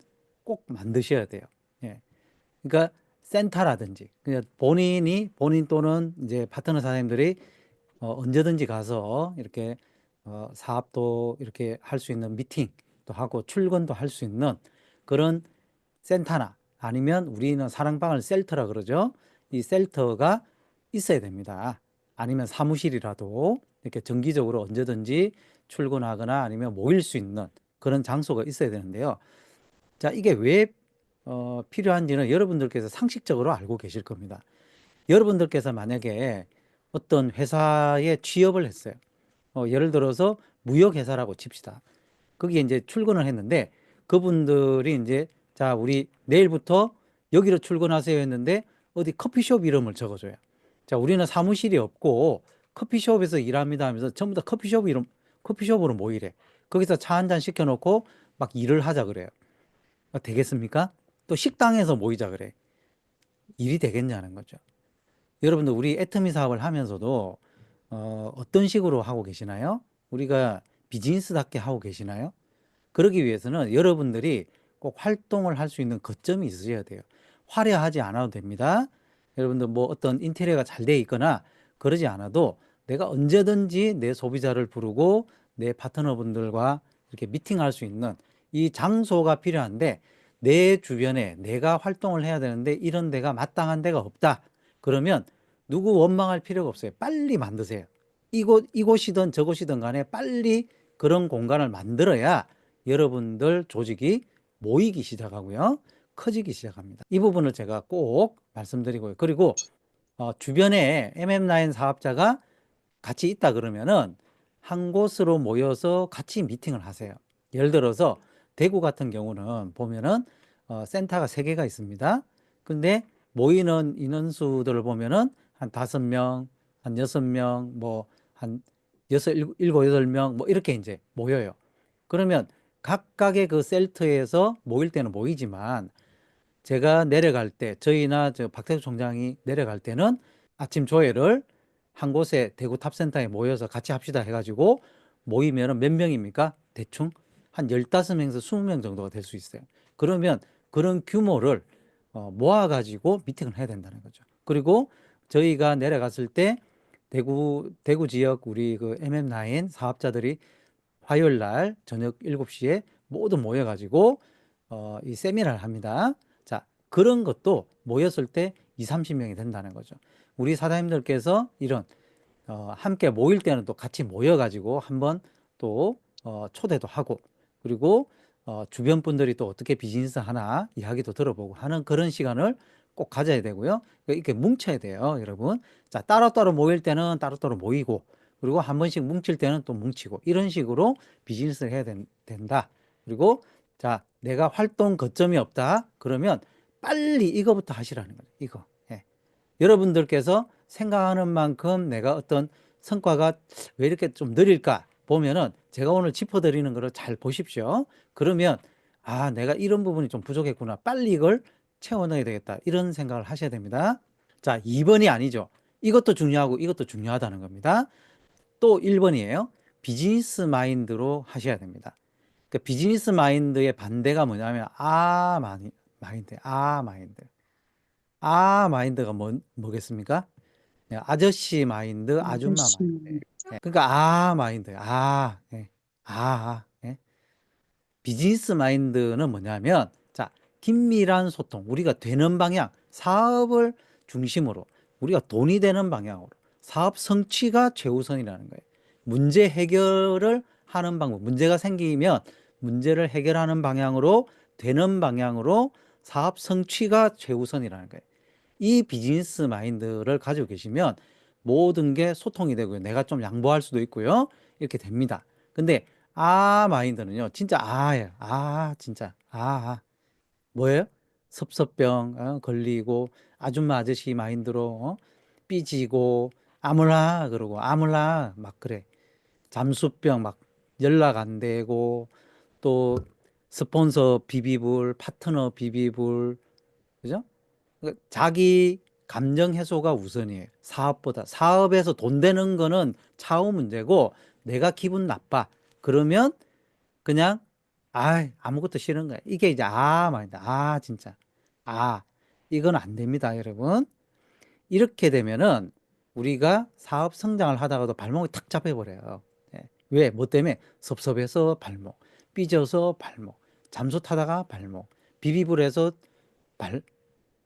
[SPEAKER 8] 꼭 만드셔야 돼요. 예. 그러니까 센터라든지 그냥 본인 또는 이제 파트너 사장님들이 언제든지 가서 이렇게 사업도 이렇게 할 수 있는 미팅도 하고 출근도 할 수 있는 그런 센터나 아니면 우리는 사랑방을 셀터라 그러죠. 이 셀터가 있어야 됩니다. 아니면 사무실이라도 이렇게 정기적으로 언제든지 출근하거나 아니면 모일 수 있는 그런 장소가 있어야 되는데요. 자, 이게 왜 필요한지는 여러분들께서 상식적으로 알고 계실 겁니다. 여러분들께서 만약에 어떤 회사에 취업을 했어요. 예를 들어서 무역회사라고 칩시다. 거기에 이제 출근을 했는데 그분들이 이제 자, 우리 내일부터 여기로 출근하세요 했는데 어디 커피숍 이름을 적어줘요. 자, 우리는 사무실이 없고 커피숍에서 일합니다 하면서 전부 다 커피숍으로 모이래. 거기서 차 한 잔 시켜놓고 막 일을 하자 그래요. 되겠습니까? 또 식당에서 모이자 그래. 일이 되겠냐는 거죠. 여러분들 우리 애터미 사업을 하면서도 어떤 식으로 하고 계시나요? 우리가 비즈니스답게 하고 계시나요? 그러기 위해서는 여러분들이 꼭 활동을 할 수 있는 거점이 있으셔야 돼요. 화려하지 않아도 됩니다. 여러분들 뭐 어떤 인테리어가 잘 돼 있거나 그러지 않아도 내가 언제든지 내 소비자를 부르고 내 파트너분들과 이렇게 미팅할 수 있는 이 장소가 필요한데 내 주변에 내가 활동을 해야 되는데 이런 데가 마땅한 데가 없다. 그러면 누구 원망할 필요가 없어요. 빨리 만드세요. 이곳이든 저곳이든 간에 빨리 그런 공간을 만들어야 여러분들 조직이 모이기 시작하고요. 커지기 시작합니다. 이 부분을 제가 꼭 말씀드리고요. 그리고 주변에 MM9 사업자가 같이 있다 그러면은 한 곳으로 모여서 같이 미팅을 하세요. 예를 들어서 대구 같은 경우는 보면은 센터가 3개가 있습니다. 근데 모이는 인원수들을 보면은 한 5명, 한 6명, 뭐 한 7, 8명 뭐 이렇게 이제 모여요. 그러면 각각의 그 셀터에서 모일 때는 모이지만 제가 내려갈 때 저희나 저 박태수 총장이 내려갈 때는 아침 조회를 한 곳에 대구 탑센터에 모여서 같이 합시다 해가지고 모이면은 몇 명입니까? 대충 한 15명에서 20명 정도가 될 수 있어요. 그러면 그런 규모를 모아가지고 미팅을 해야 된다는 거죠. 그리고 저희가 내려갔을 때 대구 지역 우리 그 MM9 사업자들이 화요일 날 저녁 7시에 모두 모여가지고 이 세미나를 합니다. 자, 그런 것도 모였을 때 20, 30명이 된다는 거죠. 우리 사장님들께서 이런 함께 모일 때는 또 같이 모여가지고 한번 또 초대도 하고 그리고 주변 분들이 또 어떻게 비즈니스 하나 이야기도 들어보고 하는 그런 시간을 꼭 가져야 되고요. 이렇게 뭉쳐야 돼요, 여러분. 자, 따로따로 모일 때는 따로따로 모이고 그리고 한 번씩 뭉칠 때는 또 뭉치고 이런 식으로 비즈니스를 해야 된다. 그리고 자, 내가 활동 거점이 없다. 그러면 빨리 이거부터 하시라는 거죠. 이거. 예. 여러분들께서 생각하는 만큼 내가 어떤 성과가 왜 이렇게 좀 느릴까 보면은 제가 오늘 짚어드리는 거를 잘 보십시오. 그러면 아, 내가 이런 부분이 좀 부족했구나. 빨리 이걸 채워 넣어야 되겠다. 이런 생각을 하셔야 됩니다. 자, 2번이 아니죠. 이것도 중요하고 이것도 중요하다는 겁니다. 또 1번이에요. 비즈니스 마인드로 하셔야 됩니다. 그 비즈니스 마인드의 반대가 뭐냐면 마인드. 마인드가 뭐겠습니까? 네, 아저씨 마인드, 아줌마 마인드. 예, 그러니까 마인드. 예. 예. 비즈니스 마인드는 뭐냐면 자, 긴밀한 소통, 우리가 되는 방향, 사업을 중심으로 우리가 돈이 되는 방향으로 사업 성취가 최우선이라는 거예요. 문제 해결을 하는 방법, 문제가 생기면 문제를 해결하는 방향으로 되는 방향으로 사업 성취가 최우선이라는 거예요. 이 비즈니스 마인드를 가지고 계시면 모든 게 소통이 되고요. 내가 좀 양보할 수도 있고요. 이렇게 됩니다. 근데 마인드는요. 진짜 예요. 진짜 뭐예요? 섭섭병 걸리고 아줌마 아저씨 마인드로 삐지고 아물라 그러고 아물라 막 그래. 잠수병 막 연락 안 되고 또 스폰서 비비불, 파트너 비비불, 그죠? 그러니까 자기 감정 해소가 우선이에요. 사업보다. 사업에서 돈 되는 거는 차후 문제고 내가 기분 나빠. 그러면 그냥 아무것도 싫은 거야. 이게 이제 마인드. 진짜. 이건 안 됩니다, 여러분. 이렇게 되면은 우리가 사업 성장을 하다가도 발목이 탁 잡혀버려요. 예. 왜? 뭐 때문에? 섭섭해서 발목, 삐져서 발목, 잠수 타다가 발목, 비비불에서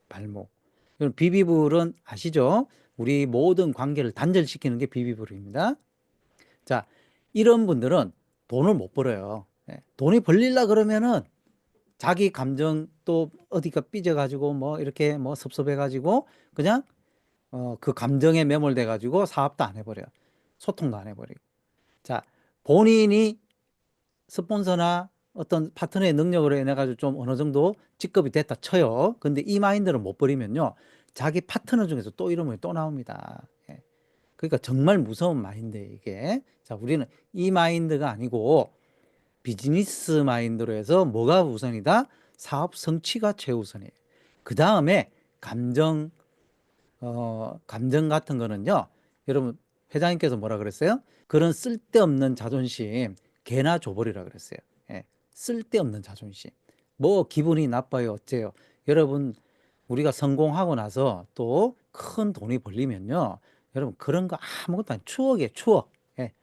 [SPEAKER 8] 발목. 그럼 비비불은 아시죠? 우리 모든 관계를 단절시키는 게 비비불입니다. 자, 이런 분들은 돈을 못 벌어요. 예. 돈이 벌리려 그러면은 자기 감정 또 어디가 삐져가지고 뭐 이렇게 뭐 섭섭해가지고 그냥 그 감정에 매몰돼가지고 사업도 안 해버려요. 소통도 안 해버리고. 자, 본인이 스폰서나 어떤 파트너의 능력으로 인해 가지고 좀 어느 정도 직급이 됐다 쳐요. 근데 이 마인드를 못 버리면요. 자기 파트너 중에서 또 이름이 또 나옵니다. 예. 그러니까 정말 무서운 마인드예요, 이게. 자, 우리는 이 마인드가 아니고 비즈니스 마인드로 해서 뭐가 우선이다? 사업 성취가 최우선이에요. 그 다음에 감정 같은 거는요. 여러분, 회장님께서 뭐라 그랬어요? 그런 쓸데없는 자존심 개나 줘버리라 그랬어요. 예, 쓸데없는 자존심. 뭐 기분이 나빠요, 어째요? 여러분, 우리가 성공하고 나서 또 큰 돈이 벌리면요. 여러분, 그런 거 아무것도 아니에요. 추억이에요, 추억. 예,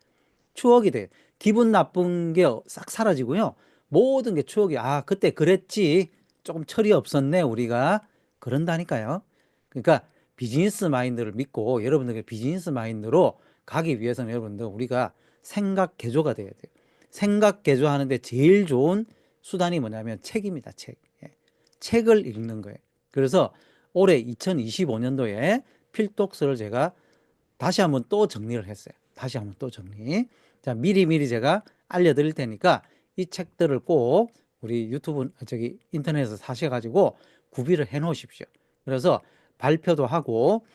[SPEAKER 8] 추억이 돼요. 기분 나쁜 게 싹 사라지고요. 모든 게 추억이, 그때 그랬지. 조금 철이 없었네 우리가 그런다니까요. 그러니까 비즈니스 마인드를 믿고 여러분들께 비즈니스 마인드로 가기 위해서는 여러분들 우리가 생각 개조가 돼야 돼요. 생각 개조하는데 제일 좋은 수단이 뭐냐면 책입니다. 책. 예. 책을 읽는 거예요. 그래서 올해 2025년도에 필독서를 제가 다시 한번 또 정리를 했어요. 다시 한번 또 정리. 자, 미리미리 제가 알려드릴 테니까 이 책들을 꼭 우리 유튜브, 인터넷에서 사셔가지고 구비를 해 놓으십시오. 그래서 발표도 하고,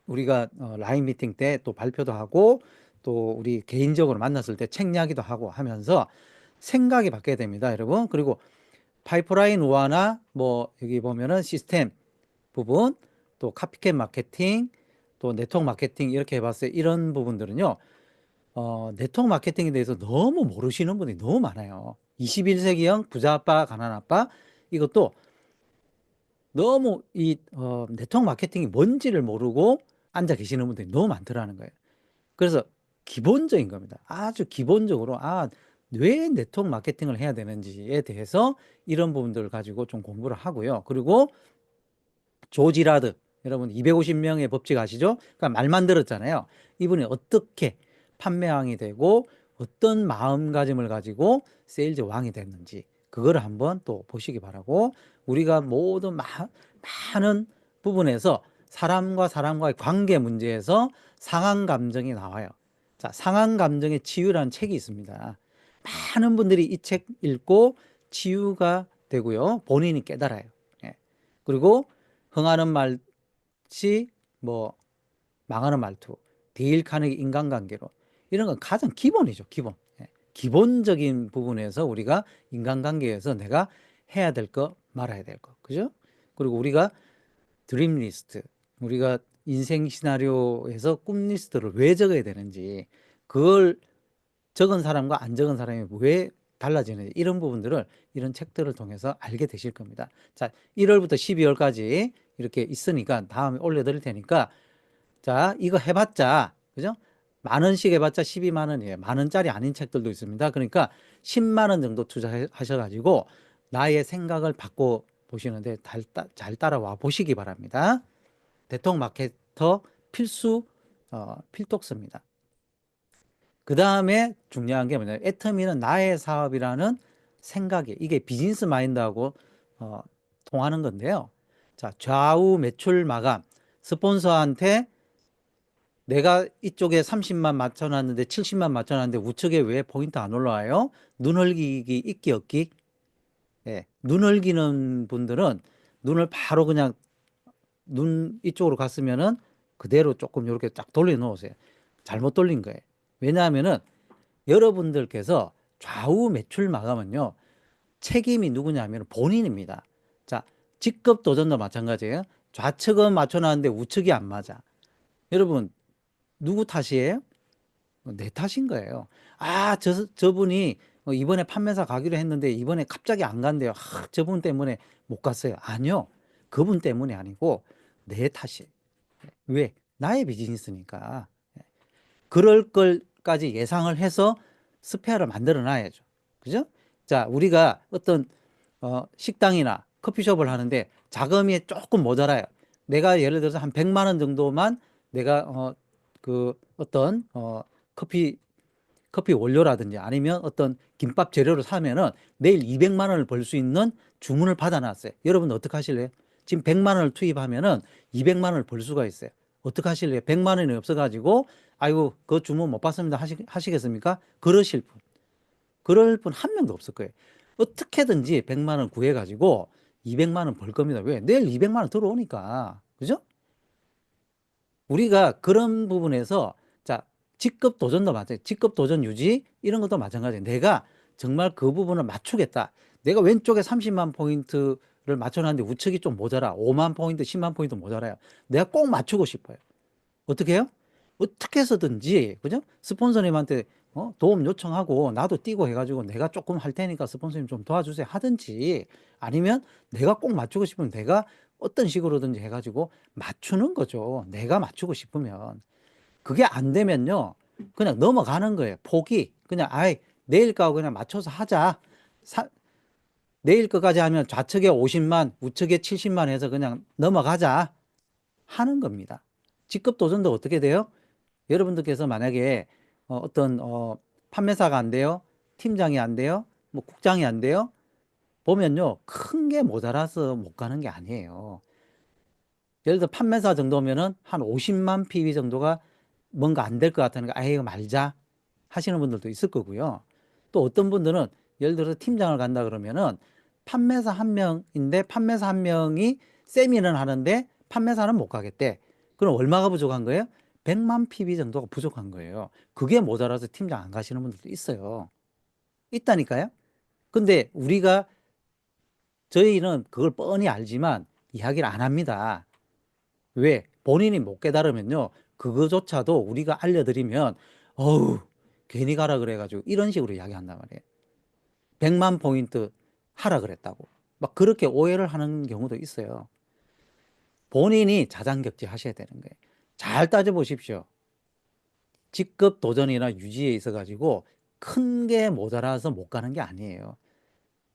[SPEAKER 8] 우리가 라인 미팅 때 또 발표도 하고, 또 우리 개인적으로 만났을 때 책 이야기도 하고 하면서 생각이 바뀌어야 됩니다, 여러분. 그리고 파이프라인 우화나 뭐 여기 보면은 시스템 부분, 또 카피캣 마케팅, 또 네트워크 마케팅 이렇게 해봤어요. 이런 부분들은요. 네트워크 마케팅에 대해서 너무 모르시는 분이 너무 많아요. 21세기형 부자 아빠, 가난 아빠 이것도 너무 이 네트워크 마케팅이 뭔지를 모르고 앉아 계시는 분들이 너무 많더라는 거예요. 그래서 기본적인 겁니다. 아주 기본적으로 왜 네트워크 마케팅을 해야 되는지에 대해서 이런 부분들을 가지고 좀 공부를 하고요. 그리고 조지라드 여러분 250명의 법칙 아시죠? 그러니까 말만 들었잖아요. 이분이 어떻게 판매왕이 되고 어떤 마음가짐을 가지고 세일즈 왕이 됐는지 그거를 한번 또 보시기 바라고 우리가 모든 많은 부분에서 사람과 사람과의 관계 문제에서 상한 감정이 나와요. 자, 상한 감정의 치유라는 책이 있습니다. 많은 분들이 이 책 읽고 치유가 되고요. 본인이 깨달아요. 예. 그리고 흥하는 말치 뭐 망하는 말투, 데일 카네기 인간관계로 이런 건 가장 기본이죠. 기본. 예. 기본적인 부분에서 우리가 인간관계에서 내가 해야 될 거 말아야 될 거. 그죠? 그리고 우리가 드림 리스트, 우리가 인생 시나리오에서 꿈 리스트를 왜 적어야 되는지 그걸 적은 사람과 안 적은 사람이 왜 달라지는지 이런 부분들을 이런 책들을 통해서 알게 되실 겁니다. 자, 1월부터 12월까지 이렇게 있으니까 다음에 올려드릴 테니까 자, 이거 해봤자 그죠? 만 원씩 해봤자 12만 원이에요. 만 원짜리 아닌 책들도 있습니다. 그러니까 10만 원 정도 투자하셔가지고 나의 생각을 바꿔 보시는데 잘 따라와 보시기 바랍니다. 대통령 마케터 필수 필독서입니다. 그 다음에 중요한 게 뭐냐면 애터미는 나의 사업이라는 생각이 이게 비즈니스 마인드하고 통하는 건데요. 자, 좌우 매출 마감 스폰서한테 내가 이쪽에 30만 맞춰놨는데 70만 맞춰놨는데 우측에 왜 포인트 안 올라와요? 눈흘기기 있기 없기? 예, 눈흘기는 분들은 눈을 바로 그냥 눈 이쪽으로 갔으면은 그대로 조금 이렇게 쫙 돌려 놓으세요. 잘못 돌린 거예요. 왜냐하면은 여러분들께서 좌우 매출 마감은요 책임이 누구냐면 본인입니다. 자, 직급 도전도 마찬가지예요. 좌측은 맞춰놨는데 우측이 안 맞아. 여러분 누구 탓이에요? 내 탓인 거예요. 저분이 이번에 판매사 가기로 했는데 이번에 갑자기 안 간대요. 저분 때문에 못 갔어요. 아니요. 그분 때문이 아니고 내 탓이에요. 왜? 나의 비즈니스니까. 그럴 걸까지 예상을 해서 스페어를 만들어 놔야죠. 그죠? 자, 우리가 어떤 식당이나 커피숍을 하는데 자금이 조금 모자라요. 내가 예를 들어서 한 100만 원 정도만 내가 어떤 커피 원료라든지 아니면 어떤 김밥 재료를 사면은 내일 200만 원을 벌 수 있는 주문을 받아놨어요. 여러분 어떻게 하실래요? 지금 100만 원을 투입하면은 200만 원을 벌 수가 있어요. 어떻게 하실래요? 100만 원이 없어가지고 아이고 그 주문 못 받습니다 하시겠습니까? 그러실 분. 그럴 분 한 명도 없을 거예요. 어떻게든지 100만 원 구해가지고 200만 원 벌 겁니다. 왜? 내일 200만 원 들어오니까. 그죠? 우리가 그런 부분에서 자, 직급 도전도 마찬가지, 직급 도전 유지 이런 것도 마찬가지예요. 내가 정말 그 부분을 맞추겠다. 내가 왼쪽에 30만 포인트를 맞춰놨는데 우측이 좀 모자라. 5만 포인트, 10만 포인트 모자라요. 내가 꼭 맞추고 싶어요. 어떻게 해요? 어떻게 해서든지 그죠? 스폰서님한테 도움 요청하고 나도 뛰고 해가지고 내가 조금 할 테니까 스폰서님 좀 도와주세요 하든지 아니면 내가 꼭 맞추고 싶으면 내가 어떤 식으로든지 해가지고 맞추는 거죠. 내가 맞추고 싶으면. 그게 안 되면요. 그냥 넘어가는 거예요. 포기. 그냥 내일 가고 그냥 맞춰서 하자. 내일 것까지 하면 좌측에 50만, 우측에 70만 해서 그냥 넘어가자 하는 겁니다. 직급 도전도 어떻게 돼요? 여러분들께서 만약에 어떤 판매사가 안 돼요, 팀장이 안 돼요, 뭐 국장이 안 돼요, 보면요 큰 게 모자라서 못 가는 게 아니에요. 예를 들어 판매사 정도면은 한 50만 PB 정도가 뭔가 안 될 것 같으니까 아예 이거 말자 하시는 분들도 있을 거고요. 또 어떤 분들은 예를 들어서 팀장을 간다 그러면은 판매사 한 명인데 판매사 한 명이 세미는 하는데 판매사는 못 가겠대. 그럼 얼마가 부족한 거예요? 100만 PB 정도가 부족한 거예요. 그게 모자라서 팀장 안 가시는 분들도 있어요. 있다니까요. 근데 저희는 그걸 뻔히 알지만 이야기를 안 합니다. 왜? 본인이 못 깨달으면요 그거조차도 우리가 알려드리면 어우 괜히 가라 그래가지고 이런 식으로 이야기한단 말이에요. 100만 포인트 하라 그랬다고 막 그렇게 오해를 하는 경우도 있어요. 본인이 자장격제 하셔야 되는 거예요. 잘 따져보십시오. 직급 도전이나 유지에 있어 가지고 큰 게 모자라서 못 가는 게 아니에요.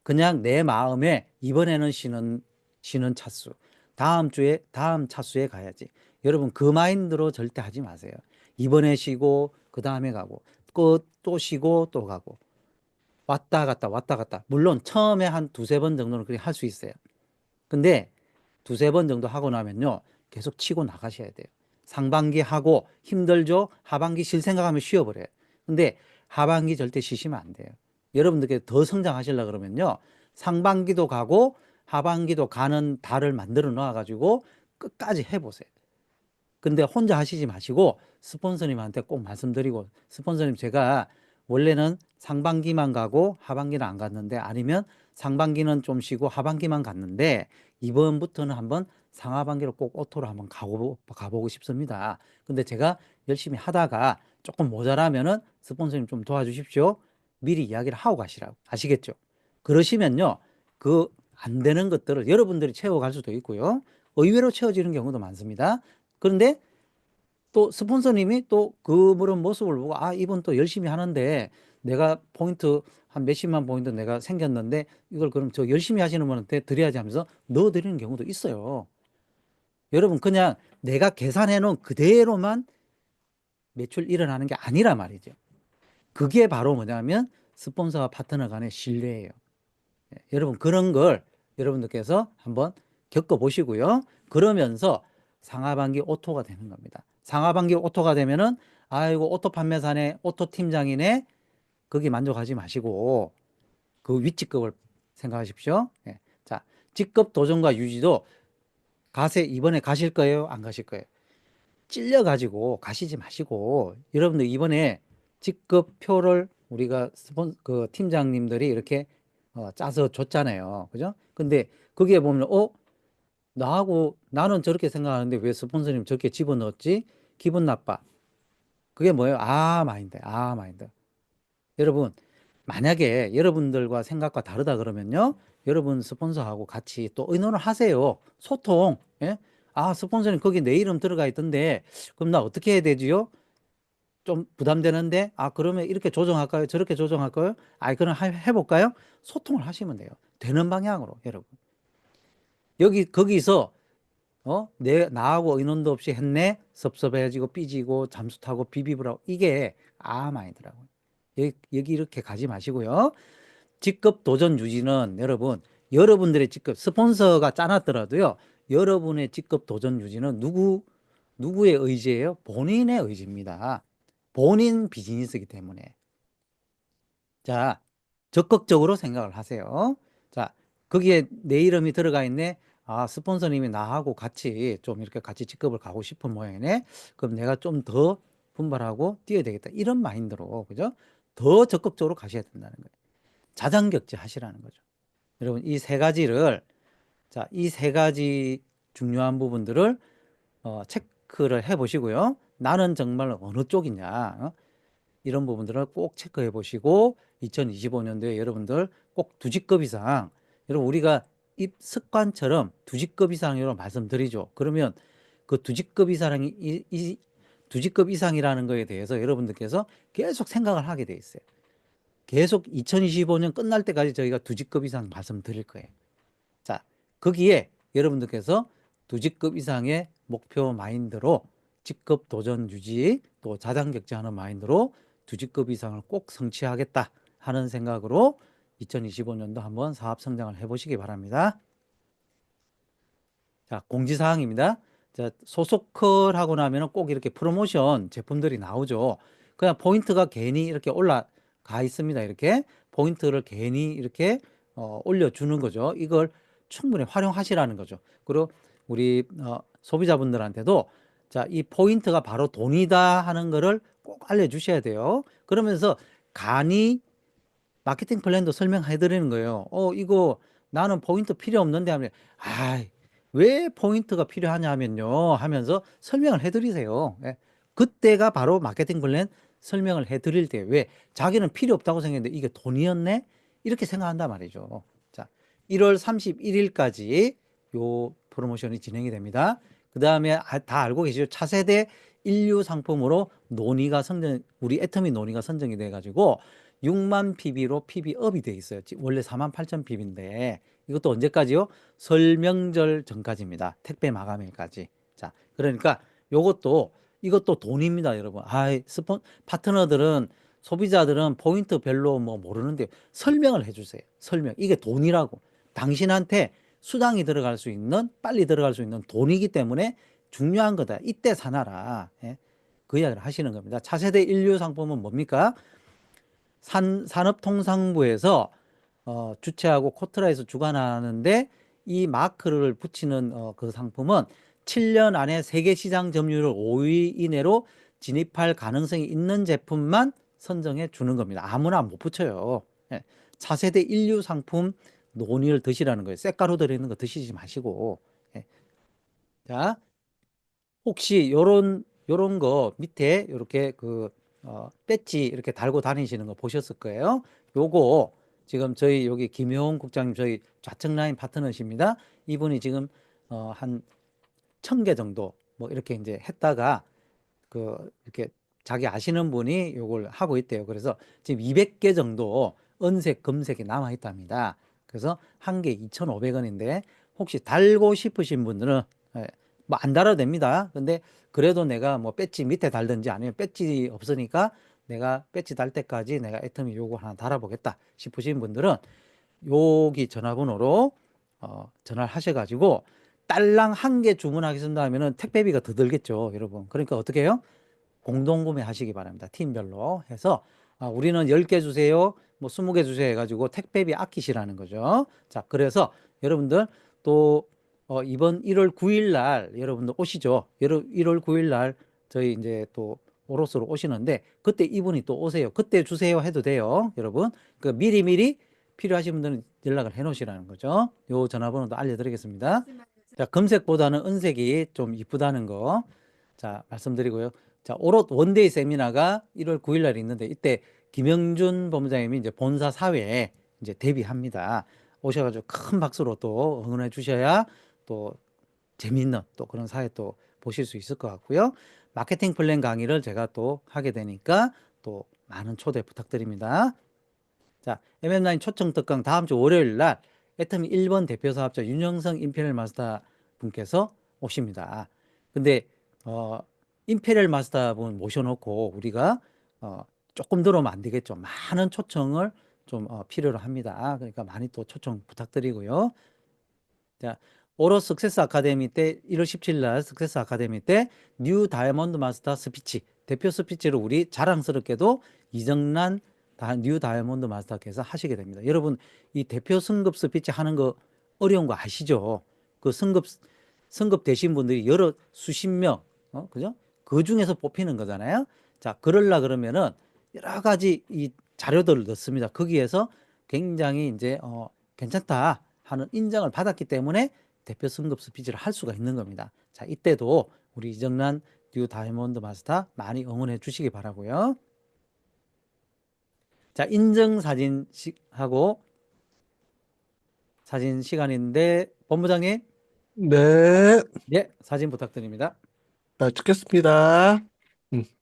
[SPEAKER 8] 그냥 내 마음에 이번에는 쉬는 차수, 다음 차수에 가야지. 여러분 그 마인드로 절대 하지 마세요. 이번에 쉬고 그 다음에 가고 또 쉬고 또 가고 왔다 갔다. 물론 처음에 한 두세 번 정도는 그렇게 할 수 있어요. 근데 두세 번 정도 하고 나면요 계속 치고 나가셔야 돼요. 상반기 하고 힘들죠. 하반기 쉴 생각하면 쉬어버려요. 근데 하반기 절대 쉬시면 안 돼요. 여러분들께 더 성장하시려고 그러면요 상반기도 가고 하반기도 가는 달을 만들어 놓아 가지고 끝까지 해보세요. 근데 혼자 하시지 마시고 스폰서님한테 꼭 말씀드리고, 스폰서님 제가 원래는 상반기만 가고 하반기는 안 갔는데, 아니면 상반기는 좀 쉬고 하반기만 갔는데 이번부터는 한번 상하반기로 꼭 오토로 한번 가보고 싶습니다. 근데 제가 열심히 하다가 조금 모자라면은 스폰서님 좀 도와주십시오. 미리 이야기를 하고 가시라고. 아시겠죠? 그러시면요 그 안 되는 것들을 여러분들이 채워갈 수도 있고요, 의외로 채워지는 경우도 많습니다. 그런데 또 스폰서님이 또 그런 모습을 보고 이분 또 열심히 하는데 내가 포인트 한 몇십만 포인트 내가 생겼는데 이걸 그럼 저 열심히 하시는 분한테 드려야지 하면서 넣어드리는 경우도 있어요. 여러분 그냥 내가 계산해 놓은 그대로만 매출 일어나는 게 아니란 말이죠. 그게 바로 뭐냐면 스폰서와 파트너 간의 신뢰예요. 여러분 그런 걸 여러분들께서 한번 겪어보시고요. 그러면서 상하반기 오토가 되는 겁니다. 상하반기 오토가 되면은 아이고 오토 판매사네, 오토 팀장이네, 거기 만족하지 마시고 그 윗직급을 생각하십시오. 자, 직급 도전과 유지도 이번에 가실 거예요? 안 가실 거예요? 찔려가지고 가시지 마시고, 여러분들 이번에 직급표를 우리가 그 팀장님들이 이렇게 짜서 줬잖아요. 그죠? 근데 거기에 보면 나는 저렇게 생각하는데 왜 스폰서님 저렇게 집어넣었지? 기분 나빠. 그게 뭐예요? 마인드. 여러분 만약에 여러분들과 생각과 다르다 그러면요 여러분 스폰서하고 같이 또 의논을 하세요. 소통. 예? 스폰서님 거기 내 이름 들어가 있던데 그럼 나 어떻게 해야 되지요? 좀 부담되는데 그러면 이렇게 조정할까요? 저렇게 조정할까요? 그럼 해볼까요? 소통을 하시면 돼요. 되는 방향으로. 여러분 거기서 나하고 의논도 없이 했네, 섭섭해지고 삐지고 잠수 타고 비비브라고, 이게 마인드라고요. 여기 이렇게 가지 마시고요. 직급 도전 유지는 여러분들의 직급, 스폰서가 짜놨더라도요 여러분의 직급 도전 유지는 누구의 의지예요? 본인의 의지입니다. 본인 비즈니스이기 때문에. 자, 적극적으로 생각을 하세요. 자, 거기에 내 이름이 들어가 있네. 스폰서님이 나하고 같이 좀 이렇게 같이 직급을 가고 싶은 모양이네. 그럼 내가 좀 더 분발하고 뛰어야 되겠다. 이런 마인드로, 그죠? 더 적극적으로 가셔야 된다는 거예요. 자장격제 하시라는 거죠. 여러분, 이 세 가지를, 이 세 가지 중요한 부분들을 체크를 해 보시고요. 나는 정말 어느 쪽이냐. 이런 부분들을 꼭 체크해 보시고 2025년도에 여러분들 꼭 2직급 이상, 여러분 우리가 입 습관처럼 2직급 이상으로 말씀드리죠. 그러면 그 2직급 이상이 2직급 이상이라는 거에 대해서 여러분들께서 계속 생각을 하게 돼 있어요. 계속 2025년 끝날 때까지 저희가 2직급 이상 말씀드릴 거예요. 자, 거기에 여러분들께서 2직급 이상의 목표 마인드로 직급 도전 유지 또 자장 격지하는 마인드로 2직급 이상을 꼭 성취하겠다 하는 생각으로 2025년도 한번 사업 성장을 해보시기 바랍니다. 자, 공지사항입니다. 자, 소속컬 하고 나면은 꼭 이렇게 프로모션 제품들이 나오죠. 그냥 포인트가 괜히 이렇게 올라가 있습니다. 이렇게 포인트를 괜히 이렇게 올려주는 거죠. 이걸 충분히 활용하시라는 거죠. 그리고 우리 소비자분들한테도 자, 이 포인트가 바로 돈이다 하는 거를 꼭 알려주셔야 돼요. 그러면서 간이 마케팅 플랜도 설명해 드리는 거예요. 이거 나는 포인트 필요 없는데 하면, 왜 포인트가 필요하냐 하면요. 하면서 설명을 해 드리세요. 예. 그때가 바로 마케팅 플랜 설명을 해 드릴 때예요. 왜? 자기는 필요 없다고 생각했는데 이게 돈이었네? 이렇게 생각한단 말이죠. 자, 1월 31일까지 요 프로모션이 진행이 됩니다. 그 다음에 다 알고 계시죠? 차세대 인류 상품으로 우리 애터미 논의가 선정이 돼가지고 6만 PB로 PB업이 돼 있어요. 원래 48,000 PB인데 이것도 언제까지요? 설명절 전까지입니다. 택배 마감일까지. 자, 그러니까 이것도 돈입니다, 여러분. 파트너들은 소비자들은 포인트 별로 뭐 모르는데 설명을 해주세요. 설명. 이게 돈이라고. 당신한테 수당이 들어갈 수 있는 빨리 들어갈 수 있는 돈이기 때문에 중요한 거다. 이때 사놔라. 예? 그 이야기를 하시는 겁니다. 차세대 인류 상품은 뭡니까? 산업통상부에서 주최하고 코트라에서 주관하는데 이 마크를 붙이는 그 상품은 7년 안에 세계 시장 점유율 5위 이내로 진입할 가능성이 있는 제품만 선정해 주는 겁니다. 아무나 못 붙여요. 예. 차세대 인류 상품 논의를 드시라는 거예요. 쇳가루 들어있는 거 드시지 마시고. 예. 자, 혹시 요런 거 밑에 이렇게 배지 이렇게 달고 다니시는 거 보셨을 거예요. 요거 지금 저희 여기 김효은 국장님 저희 좌측 라인 파트너십니다. 이분이 지금 한 1,000개 정도 뭐 이렇게 이제 했다가 이렇게 자기 아시는 분이 요걸 하고 있대요. 그래서 지금 200개 정도 은색, 금색이 남아 있답니다. 그래서 한 개 2,500원인데 혹시 달고 싶으신 분들은 뭐 안 달아도 됩니다. 근데 그래도 내가 뭐 배지 밑에 달든지 아니면 배지 없으니까 내가 배지 달 때까지 내가 애터미 요거 하나 달아보겠다 싶으신 분들은 여기 전화번호로 전화를 하셔가지고 딸랑 한 개 주문하겠습니다 하면은 택배비가 더 들겠죠, 여러분. 그러니까 어떻게 해요? 공동구매 하시기 바랍니다. 팀별로 해서 우리는 10개 주세요, 뭐 20개 주세요 해가지고 택배비 아끼시라는 거죠. 자, 그래서 여러분들 또 이번 1월 9일 날 여러분들 오시죠. 1월 9일 날 저희 이제 또 오로스로 오시는데 그때 이분이 또 오세요. 그때 주세요 해도 돼요, 여러분. 그 미리미리 필요하신 분들은 연락을 해 놓으시라는 거죠. 요 전화번호도 알려드리겠습니다. 자, 금색보다는 은색이 좀 이쁘다는 거. 자, 말씀드리고요. 자, 오롯 원데이 세미나가 1월 9일 날 있는데 이때 김영준 본부장님이 이제 본사 사회에 이제 데뷔합니다. 오셔가지고 큰 박수로 또 응원해 주셔야 또 재미있는 또 그런 사회 또 보실 수 있을 것 같고요. 마케팅 플랜 강의를 제가 또 하게 되니까 또 많은 초대 부탁드립니다. 자, MM9 초청 특강 다음 주 월요일 날 애터미 1번 대표 사업자 윤영성 임페리얼 마스터 분께서 오십니다. 근데 임페리얼 마스터 분 모셔놓고 우리가 조금 들어오면 안 되겠죠. 많은 초청을 좀 필요로 합니다. 그러니까 많이 또 초청 부탁드리고요. 자, 오로 석세스 아카데미 때 1월 17일 날 석세스 아카데미 때 뉴 다이아몬드 마스터 스피치 대표 스피치를 우리 자랑스럽게도 이정란 뉴 다이아몬드 마스터께서 하시게 됩니다. 여러분 이 대표 승급 스피치 하는 거 어려운 거 아시죠? 그 승급 되신 분들이 여러 수십 명, 그죠? 그 중에서 뽑히는 거잖아요. 자, 그러면은 여러 가지 이 자료들을 넣습니다. 거기에서 굉장히 이제 괜찮다 하는 인정을 받았기 때문에 대표 승급 스피치를 할 수가 있는 겁니다. 자, 이때도 우리 이정란 뉴 다이아몬드 마스터 많이 응원해 주시기 바라고요. 자, 인증사진 하고 사진 시간인데 본부장님,
[SPEAKER 9] 네,
[SPEAKER 8] 네, 사진 부탁드립니다.
[SPEAKER 9] 자, 찍겠습니다.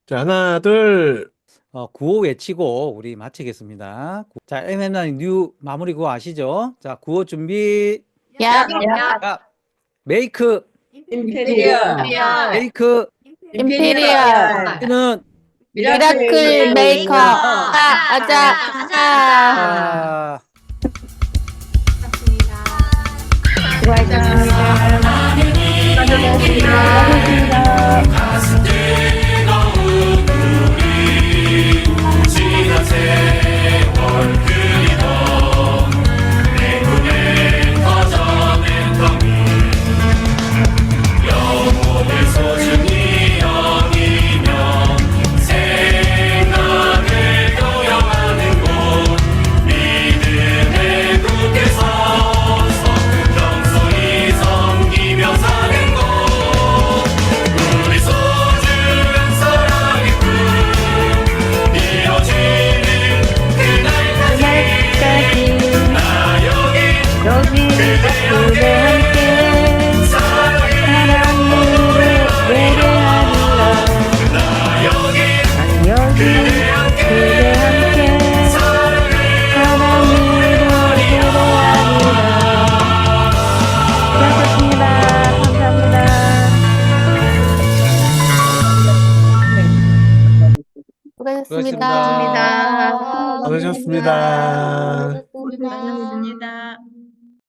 [SPEAKER 9] 자, 하나, 둘,
[SPEAKER 8] 구호 외치고 우리 마치겠습니다. 자, MM9 뉴 마무리 구호 아시죠? 자, 구호 준비.
[SPEAKER 6] 야,
[SPEAKER 8] 야, 메이크,
[SPEAKER 2] 임페리얼.
[SPEAKER 8] 메이크,
[SPEAKER 6] 임페리얼,
[SPEAKER 8] 는
[SPEAKER 6] 미라클 메이커, 아자,
[SPEAKER 8] 아,
[SPEAKER 6] 수고하셨습니다.
[SPEAKER 8] 수고하셨습니다.
[SPEAKER 2] 고생하셨습니다.